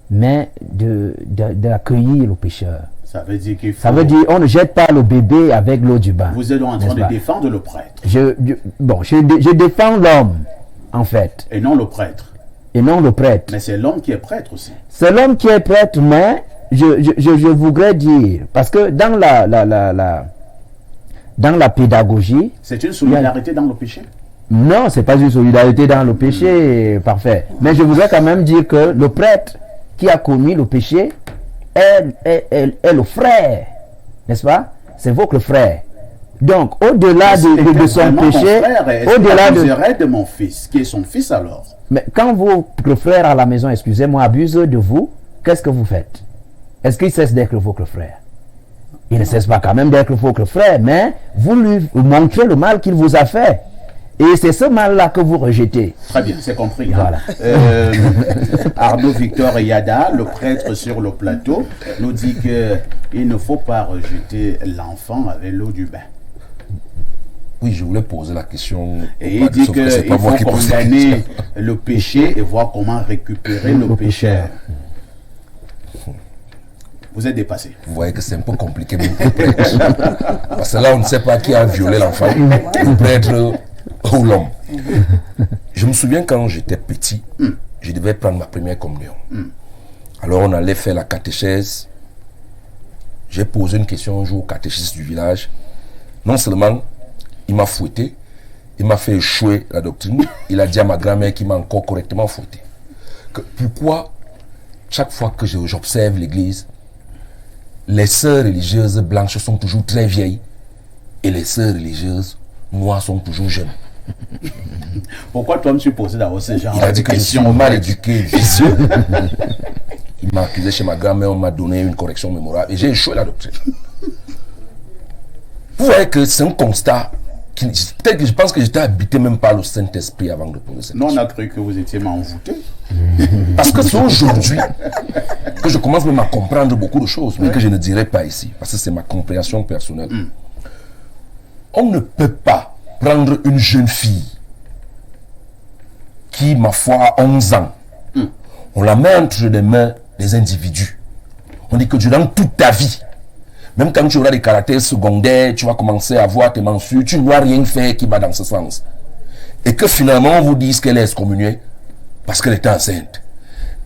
mais d'accueillir le pécheur. Ça veut dire qu'il faut... Ça veut dire on ne jette pas le bébé avec l'eau du bain. Vous êtes en train n'est-ce de pas? défendre le prêtre. Je défends l'homme, en fait, Et non le prêtre. et non le prêtre. Mais c'est l'homme qui est prêtre aussi. C'est l'homme qui est prêtre, mais je voudrais dire, parce que dans la pédagogie, C'est une solidarité dans le péché. non, c'est pas une solidarité dans le péché, parfait. Mais je voudrais quand même dire que le prêtre qui a commis le péché est le frère, n'est-ce pas? C'est votre frère. Donc, au-delà de son péché, au-delà de mon fils, qui est son fils alors. Mais quand votre frère à la maison, excusez-moi, abuse de vous, qu'est-ce que vous faites? Est-ce qu'il cesse d'être votre frère? Il ne cesse pas quand même d'être votre frère, mais vous lui montrez le mal qu'il vous a fait. Et c'est ce mal-là que vous rejetez. Très bien, c'est compris. Voilà. Arnaud Victor Yada, le prêtre sur le plateau, nous dit qu'il ne faut pas rejeter l'enfant avec l'eau du bain. Oui, je voulais poser la question. Et il dit qu'il faut condamner le péché et voir comment récupérer le pécheur. Vous êtes dépassé. Vous voyez que c'est un peu compliqué même pour le prêtre. Parce que là, on ne sait pas qui a violé l'enfant, le prêtre ou l'homme. Je me souviens quand j'étais petit, je devais prendre ma première communion. Alors on allait faire la catéchèse. J'ai posé une question un jour au catéchiste du village. Non seulement il m'a fouetté, il m'a fait échouer la doctrine, il a dit à ma grand-mère qu'il m'a encore correctement fouetté. Pourquoi chaque fois que j'observe l'église, les sœurs religieuses blanches sont toujours très vieilles et les sœurs religieuses noires sont toujours jeunes? Pourquoi toi me suis posé d'abord ce genre de questions? Il a dit que je suis mal éduqué, vicieux. Il m'a accusé chez ma grand-mère, on m'a donné une correction mémorable et j'ai échoué la doctrine. Vous voyez que c'est un constat. Peut-être que je pense que j'étais habité même par le Saint-Esprit avant de poser cette question. Non, on a cru que vous étiez envoûté. Parce que c'est aujourd'hui que je commence même à comprendre beaucoup de choses, mais que je ne dirai pas ici, parce que c'est ma compréhension personnelle. On ne peut pas prendre une jeune fille qui, ma foi, a 11 ans, on la met entre les mains des individus. On dit que durant toute ta vie, même quand tu auras des caractères secondaires, tu vas commencer à voir tes mensures, tu ne dois rien faire qui va dans ce sens. Et que finalement, on vous dise qu'elle est excommuniée parce qu'elle était enceinte.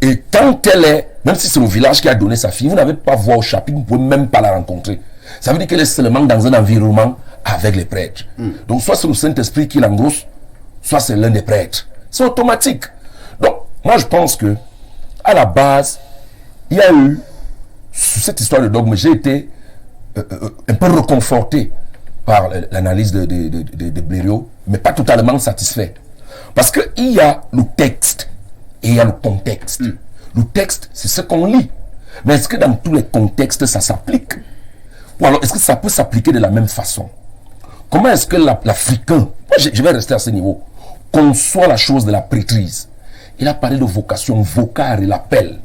Et quand elle est, même si c'est le village qui a donné sa fille, vous n'avez pas voir au chapitre, vous ne pouvez même pas la rencontrer. Ça veut dire qu'elle est seulement dans un environnement avec les prêtres. Donc soit c'est le Saint-Esprit qui l'engrosse, soit c'est l'un des prêtres. C'est automatique. Donc, moi je pense que, à la base, il y a eu, sur cette histoire de dogme, j'ai été un peu reconforté par l'analyse de Blériot, mais pas totalement satisfait. Parce qu'il y a le texte et il y a le contexte. Le texte, c'est ce qu'on lit. Mais est-ce que dans tous les contextes, ça s'applique? Ou alors, est-ce que ça peut s'appliquer de la même façon? Comment est-ce que l'Africain, moi je vais rester à ce niveau, conçoit la chose de la prêtrise? Il a parlé de vocation, vocar et l'appel.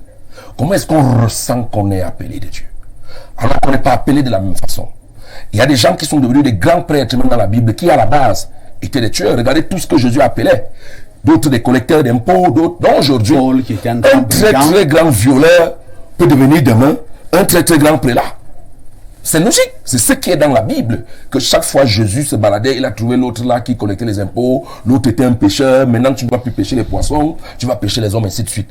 Comment est-ce qu'on ressent qu'on est appelé de Dieu? Alors qu'on n'est pas appelé de la même façon. Il y a des gens qui sont devenus des grands prêtres même dans la Bible, qui à la base étaient des tueurs. Regardez tout ce que Jésus appelait. D'autres des collecteurs d'impôts, d'autres. Donc aujourd'hui, un très très grand violeur peut devenir demain un très très grand prélat. C'est logique. C'est ce qui est dans la Bible. Que chaque fois Jésus se baladait, il a trouvé l'autre là qui collectait les impôts. L'autre était un pêcheur. Maintenant tu ne vas plus pêcher les poissons, tu vas pêcher les hommes, ainsi de suite.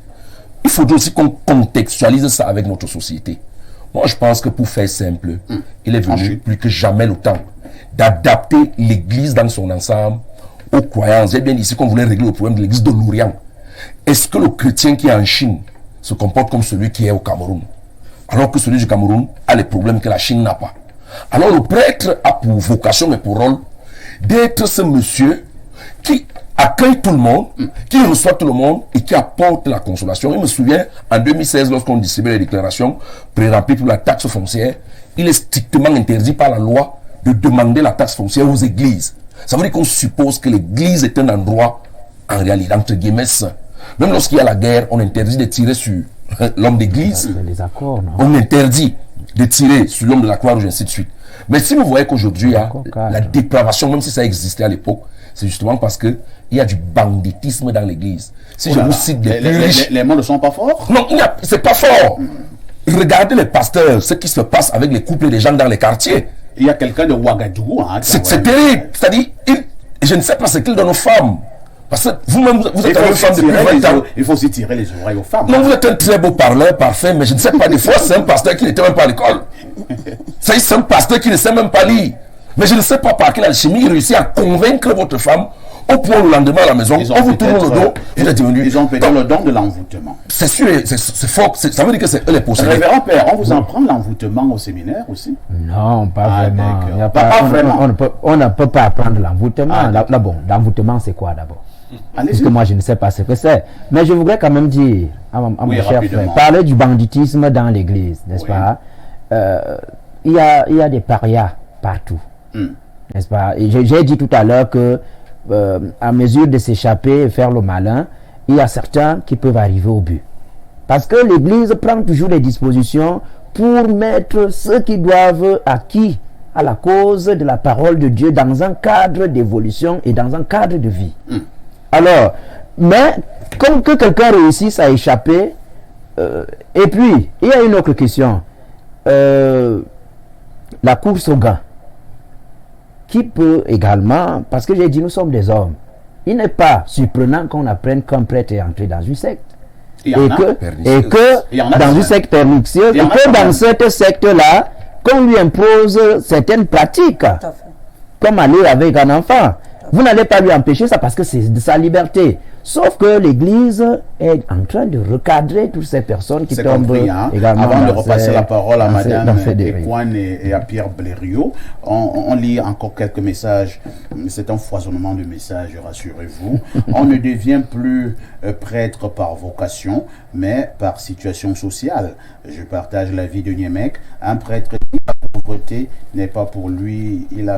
Il faudrait aussi qu'on contextualise ça avec notre société. Moi, je pense que pour faire simple, il est venu plus que jamais le temps d'adapter l'Église dans son ensemble aux croyances. J'ai bien dit ici qu'on voulait régler le problème de l'Église de l'Orient. Est-ce que le chrétien qui est en Chine se comporte comme celui qui est au Cameroun, alors que celui du Cameroun a les problèmes que la Chine n'a pas? Alors le prêtre a pour vocation et pour rôle d'être ce monsieur qui accueille tout le monde, qui reçoit tout le monde et qui apporte la consolation. Je me souviens, en 2016, lorsqu'on distribuait les déclarations pré-remplies pour la taxe foncière, il est strictement interdit par la loi de demander la taxe foncière aux églises. Ça veut dire qu'on suppose que l'église est un endroit, en réalité, entre guillemets, saint. Même lorsqu'il y a la guerre, on interdit de tirer sur l'homme d'église. On interdit de tirer sur l'homme de la Croix-Rouge, ainsi de suite. Mais si vous voyez qu'aujourd'hui, il y a la dépravation, même si ça existait à l'époque, c'est justement parce qu'il y a du banditisme dans l'église. Si je vous cite les mots ne sont pas forts? Non, c'est pas fort. Regardez les pasteurs, ce qui se passe avec les couples des gens dans les quartiers. Il y a quelqu'un de Ouagadougou. Hein, c'est terrible. C'est-à-dire, je ne sais pas ce qu'ils donnent aux femmes. Parce que vous-même, vous êtes une femme depuis 20 ans. Il faut aussi tirer les oreilles aux femmes. Non, vous êtes un très beau parleur, parfait, mais je ne sais pas, des fois, c'est un pasteur qui n'était même pas à l'école. C'est un pasteur qui ne sait même pas lire. Mais je ne sais pas par quelle alchimie il réussit à convaincre votre femme au point le lendemain à la maison, on vous tourne le dos, vous êtes devenu. Ils ont peut-être le don de l'envoûtement. C'est sûr, c'est fort, ça veut dire que c'est eux les possédés. Révérend Père, on vous en prend l'envoûtement au séminaire aussi? Non, pas vraiment. On ne peut pas apprendre l'envoûtement. Bon, l'envoûtement, c'est quoi d'abord? Parce que moi, je ne sais pas ce que c'est. Mais je voudrais quand même dire à mon cher frère, parler du banditisme dans l'église, n'est-ce pas? Il y a des parias partout, n'est-ce pas? Et j'ai dit tout à l'heure que à mesure de s'échapper et faire le malin, il y a certains qui peuvent arriver au but. Parce que l'église prend toujours des dispositions pour mettre ceux qui doivent acquis à la cause de la parole de Dieu dans un cadre d'évolution et dans un cadre de vie. Alors, mais comme que quelqu'un réussisse à échapper, et puis, il y a une autre question. La course au gain. Qui peut également, parce que j'ai dit nous sommes des hommes, il n'est pas surprenant qu'on apprenne qu'un prêtre est entré dans une secte. Et que dans une secte pernicieuse, et que dans cette secte-là, qu'on lui impose certaines pratiques, comme aller avec un enfant. Vous n'allez pas lui empêcher ça parce que c'est de sa liberté. Sauf que l'Église est en train de recadrer toutes ces personnes qui tombent également. Avant de repasser la parole à Madame Ekwan et à Pierre Blériot, on lit encore quelques messages. C'est un foisonnement de messages, rassurez-vous. On ne devient plus prêtre par vocation, mais par situation sociale. Je partage l'avis de Niemek. Un prêtre, la pauvreté n'est pas pour lui. Il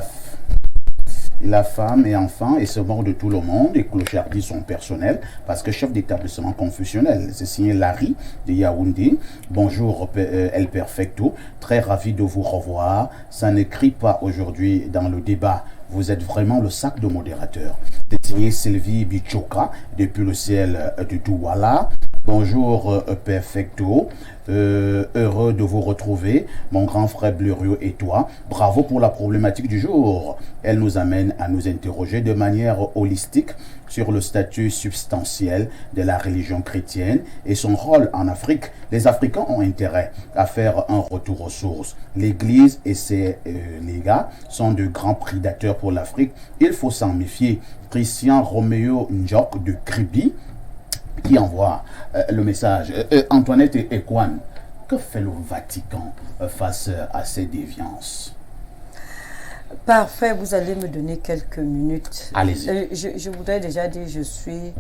a femme et enfant et se mord de tout le monde et clochardise son personnel parce que chef d'établissement confessionnel. C'est signé Larry de Yaoundé. Bonjour El Perfecto, très ravi de vous revoir. Ça ne crie pas aujourd'hui dans le débat. Vous êtes vraiment le sac de modérateur. C'est signé Sylvie Bichoka depuis le ciel de Douala. Bonjour Perfecto, heureux de vous retrouver, mon grand frère Blériot et toi. Bravo pour la problématique du jour. Elle nous amène à nous interroger de manière holistique sur le statut substantiel de la religion chrétienne et son rôle en Afrique. Les Africains ont intérêt à faire un retour aux sources. L'Église et ses légats sont de grands prédateurs pour l'Afrique. Il faut s'en méfier. Christian Roméo Njok de Kribi qui envoie le message. Antoinette Ekwan, que fait le Vatican face à ces déviances? Parfait, vous allez me donner quelques minutes. Allez-y. Je voudrais déjà dire, je suis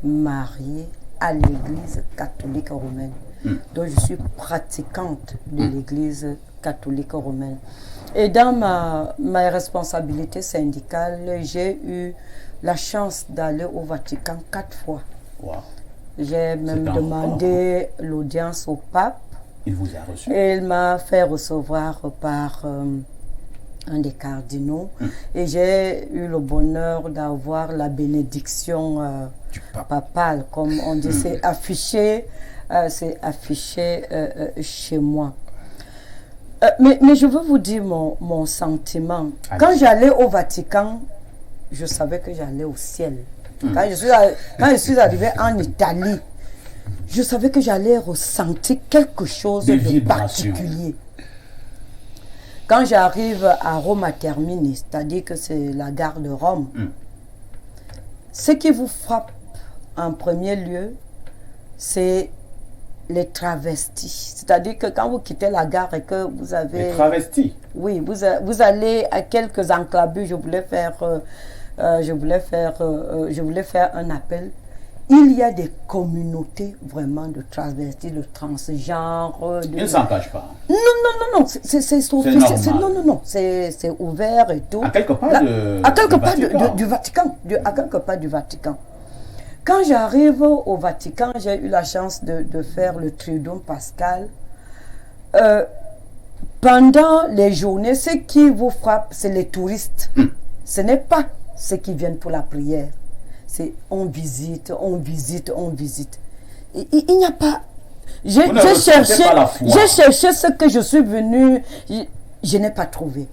mariée à l'Église catholique romaine. Donc je suis pratiquante de l'Église catholique romaine. Et dans ma responsabilité syndicale, j'ai eu la chance d'aller au Vatican 4 fois. Wow. J'ai même demandé l'audience au pape. Il vous a reçu? Et il m'a fait recevoir par un des cardinaux. Et j'ai eu le bonheur d'avoir la bénédiction papale, comme on dit. C'est affiché chez moi. Mais je veux vous dire mon sentiment. Quand j'allais au Vatican, je savais que j'allais au ciel. Quand je suis arrivé en Italie, je savais que j'allais ressentir quelque chose de particulier. Quand j'arrive à Roma Termini, c'est-à-dire que c'est la gare de Rome, ce qui vous frappe en premier lieu, c'est les travestis. C'est-à-dire que quand vous quittez la gare et que vous avez... Les travestis? Oui, vous allez à quelques enclaves. Je voulais faire un appel. Il y a des communautés vraiment de travestis, de transgenres. Ils ne s'en cachent pas. Non. C'est ouvert et tout. À quelque part du Vatican. À quelque part du Vatican. Quand j'arrive au Vatican, j'ai eu la chance de faire le Triduum pascal. Pendant les journées, ce qui vous frappe, c'est les touristes. Ce n'est pas ceux qui viennent pour la prière. C'est on visite. Et il n'y a pas J'ai Vous ne ressentez pas la foi. cherché ce que je suis venu, je n'ai pas trouvé.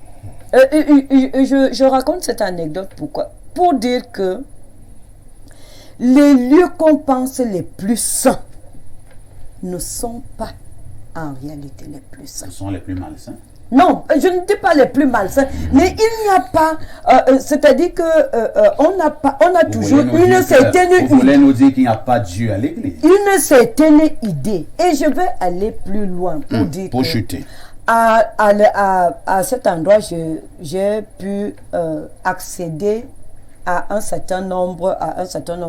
Je raconte cette anecdote pourquoi? Pour dire que les lieux qu'on pense les plus saints ne sont pas en réalité les plus saints. Ce sont les plus malsains. Non, je ne dis pas les plus malsains, mais il n'y a pas, c'est-à-dire que on a toujours une certaine Vous voulez nous dire qu'il n'y a pas Dieu à l'église? Une certaine idée. Et je vais aller plus loin pour dire pour que chuter. à cet endroit, j'ai pu accéder à un certain nombre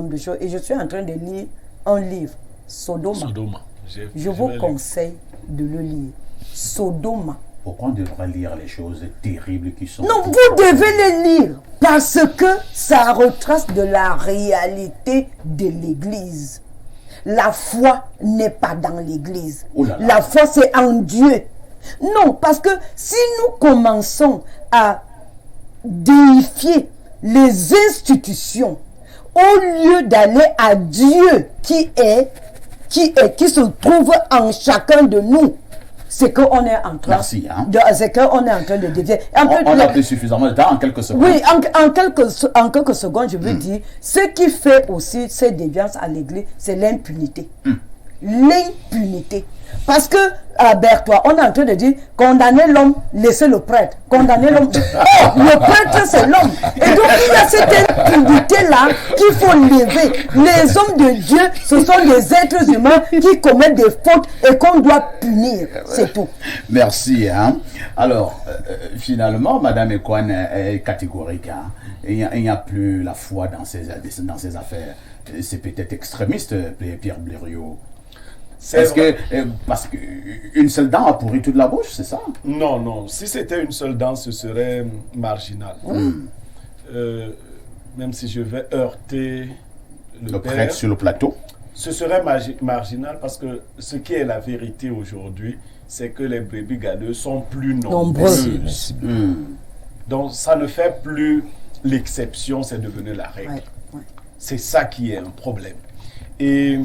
de choses. Et je suis en train de lire un livre, Sodoma. Je vous conseille de le lire. Sodoma. Pourquoi on devrait lire les choses terribles qui sont... Non, vous devez les lire parce que ça retrace de la réalité de l'Église. La foi n'est pas dans l'Église. Oh là là. La foi, c'est en Dieu. Non, parce que si nous commençons à déifier les institutions au lieu d'aller à Dieu qui se trouve en chacun de nous, c'est qu'on est en train de dévier. On a pris suffisamment de temps, en quelques secondes. Oui, en quelques secondes, je veux dire, ce qui fait aussi cette déviance à l'église, c'est l'impunité. L'impunité. Parce que, Berthois, on est en train de dire, condamner l'homme, laisser le prêtre. Condamner l'homme. Oh, le prêtre, c'est l'homme. Et donc, il y a cette impunité-là qu'il faut lever. Les hommes de Dieu, ce sont des êtres humains qui commettent des fautes et qu'on doit punir. C'est tout. Merci. Alors, finalement, Madame Ekwan est catégorique. Il n'y a plus la foi dans ces affaires. C'est peut-être extrémiste, Pierre Blériot. Est-ce que, parce qu'une seule dent a pourri toute la bouche, c'est ça? Non, non. Si c'était une seule dent, ce serait marginal. Même si je vais heurter le prêtre sur le plateau. Ce serait marginal parce que ce qui est la vérité aujourd'hui, c'est que les brebis galeuses sont plus nombreuses. Donc ça ne fait plus l'exception, c'est devenu la règle. C'est ça qui est un problème. Et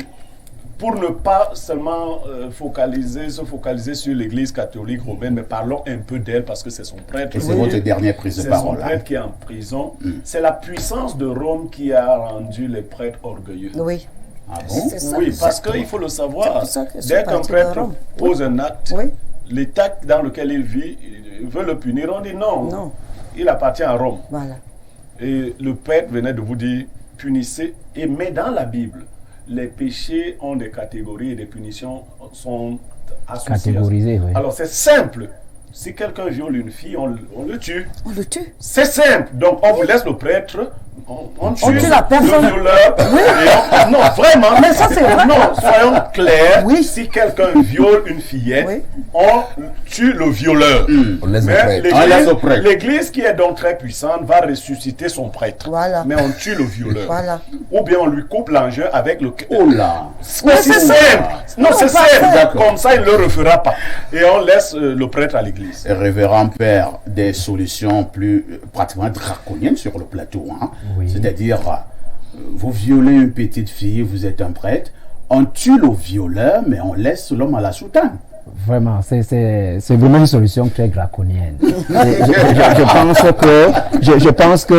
pour ne pas seulement se focaliser sur l'Église catholique romaine, mais parlons un peu d'elle parce que c'est son prêtre. C'est votre dernière prise de parole. C'est son prêtre qui est en prison. C'est la puissance de Rome qui a rendu les prêtres orgueilleux. Oui. Ah bon? Oui, parce qu'il faut le savoir. Dès qu'un prêtre pose un acte, l'État dans lequel il vit veut le punir. On dit non. Il appartient à Rome. Voilà. Et le prêtre venait de vous dire, punissez. Mais dans la Bible, les péchés ont des catégories et des punitions sont associées. Catégorisées, oui. Alors c'est simple. Si quelqu'un viole une fille, on le tue. On le tue. C'est simple. Donc on vous laisse le prêtre, on tue la personne. le violeur. Oui. Non, vraiment. Mais ça c'est vrai. Non, soyons clairs. Oui. Si quelqu'un viole une fillette, on tue le violeur. On laisse le prêtre. L'Église qui est donc très puissante va ressusciter son prêtre. Voilà. Mais on tue le violeur. Voilà. Ou bien on lui coupe l'engin avec le... Oh là. Mais c'est simple. Non, c'est simple. Comme ça, il ne le refera pas. Et on laisse le prêtre à l'église. Révérend Père, des solutions pratiquement draconiennes sur le plateau. Oui. C'est-à-dire, vous violez une petite fille, vous êtes un prêtre, on tue le violeur, mais on laisse l'homme à la soutane. Vraiment, c'est vraiment une solution très draconienne. Je pense que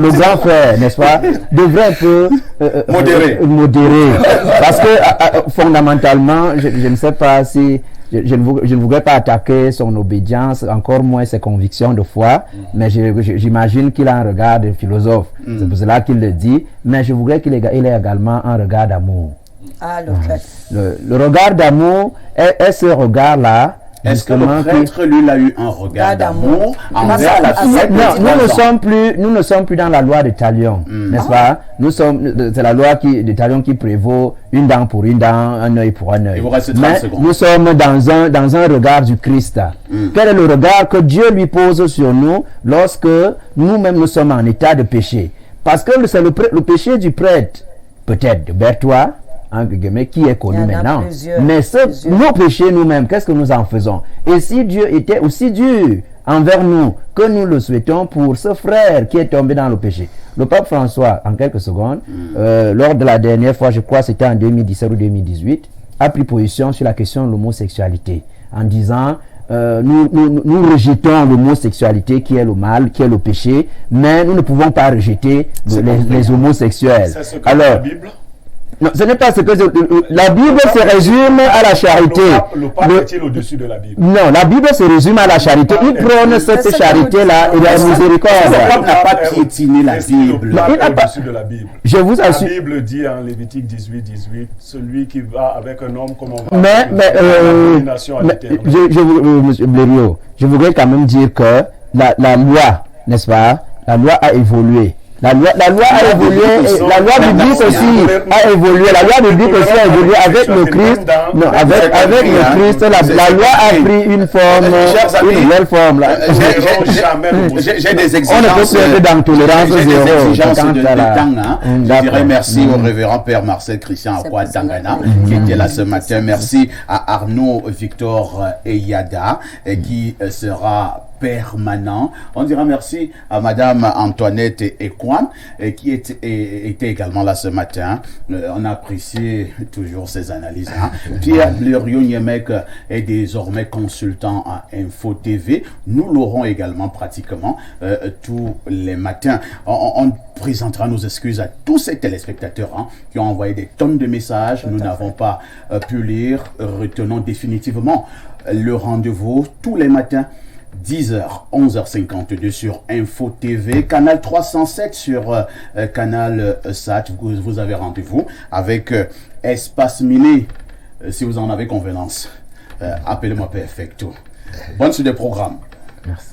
le grand frère, n'est-ce pas, devrait un peu modérer. Parce que fondamentalement, je ne sais pas si je ne voudrais pas attaquer son obédience, encore moins ses convictions de foi, mais j'imagine qu'il a un regard de philosophe. C'est pour cela qu'il le dit, mais je voudrais qu'il ait également un regard d'amour. Ah, le regard d'amour est ce regard-là. Est-ce que le prêtre, lui, il a eu un regard d'amour envers la fillette? Nous ne sommes plus dans la loi de Talion, n'est-ce pas? C'est la loi de Talion qui prévaut une dent pour une dent, un œil pour un œil. Mais nous sommes dans un regard du Christ. Quel est le regard que Dieu lui pose sur nous lorsque nous-mêmes nous sommes en état de péché? Parce que c'est le péché du prêtre, peut-être de Berthois, qui est connu maintenant. Mais nos péchés nous-mêmes, qu'est-ce que nous en faisons? Et si Dieu était aussi dur envers nous que nous le souhaitons pour ce frère qui est tombé dans le péché? Le pape François, en quelques secondes, lors de la dernière fois, je crois c'était en 2017 ou 2018, a pris position sur la question de l'homosexualité en disant nous rejetons l'homosexualité qui est le mal, qui est le péché, mais nous ne pouvons pas rejeter les homosexuels. C'est ce que la Bible. Non, ce n'est pas ce que la Bible se résume à la charité. Le pape est-il au-dessus de la Bible? Non, la Bible se résume à la charité. Il prône cette charité-là et la miséricorde. Le pape n'a pas piétiné la Bible. Le pape est au-dessus de la Bible. Je vous assure. La Bible dit en Lévitique 18, celui qui va avec un homme comme on va Monsieur Blériot, je voudrais quand même dire que la loi, n'est-ce pas, la loi a évolué. La loi a évolué, et la loi biblique aussi a évolué. La loi biblique aussi a évolué avec le Christ. Non, avec le Christ, la loi a pris une forme, une nouvelle forme. J'ai des exigences. On ne peut plus être dans tolérance zéro. Je dirais merci au révérend Père Marcel Christian Akwa Tangana qui était là ce matin. Merci à Arnaud Victor Eyada qui sera permanent. On dira merci à Madame Antoinette Ekwan qui était également là ce matin. On a apprécié toujours ses analyses. Pierre Blériot-Niemek est désormais consultant à Info TV. Nous l'aurons également pratiquement tous les matins. On présentera nos excuses à tous ces téléspectateurs qui ont envoyé des tonnes de messages. Nous n'avons pas pu lire. Retenons définitivement le rendez-vous tous les matins 10h, 11h52 sur Info TV, canal 307 sur canal SAT. Vous avez rendez-vous avec Espace Miné. Si vous en avez convenance, appelez-moi Perfecto. Bonne suite des programmes. Merci.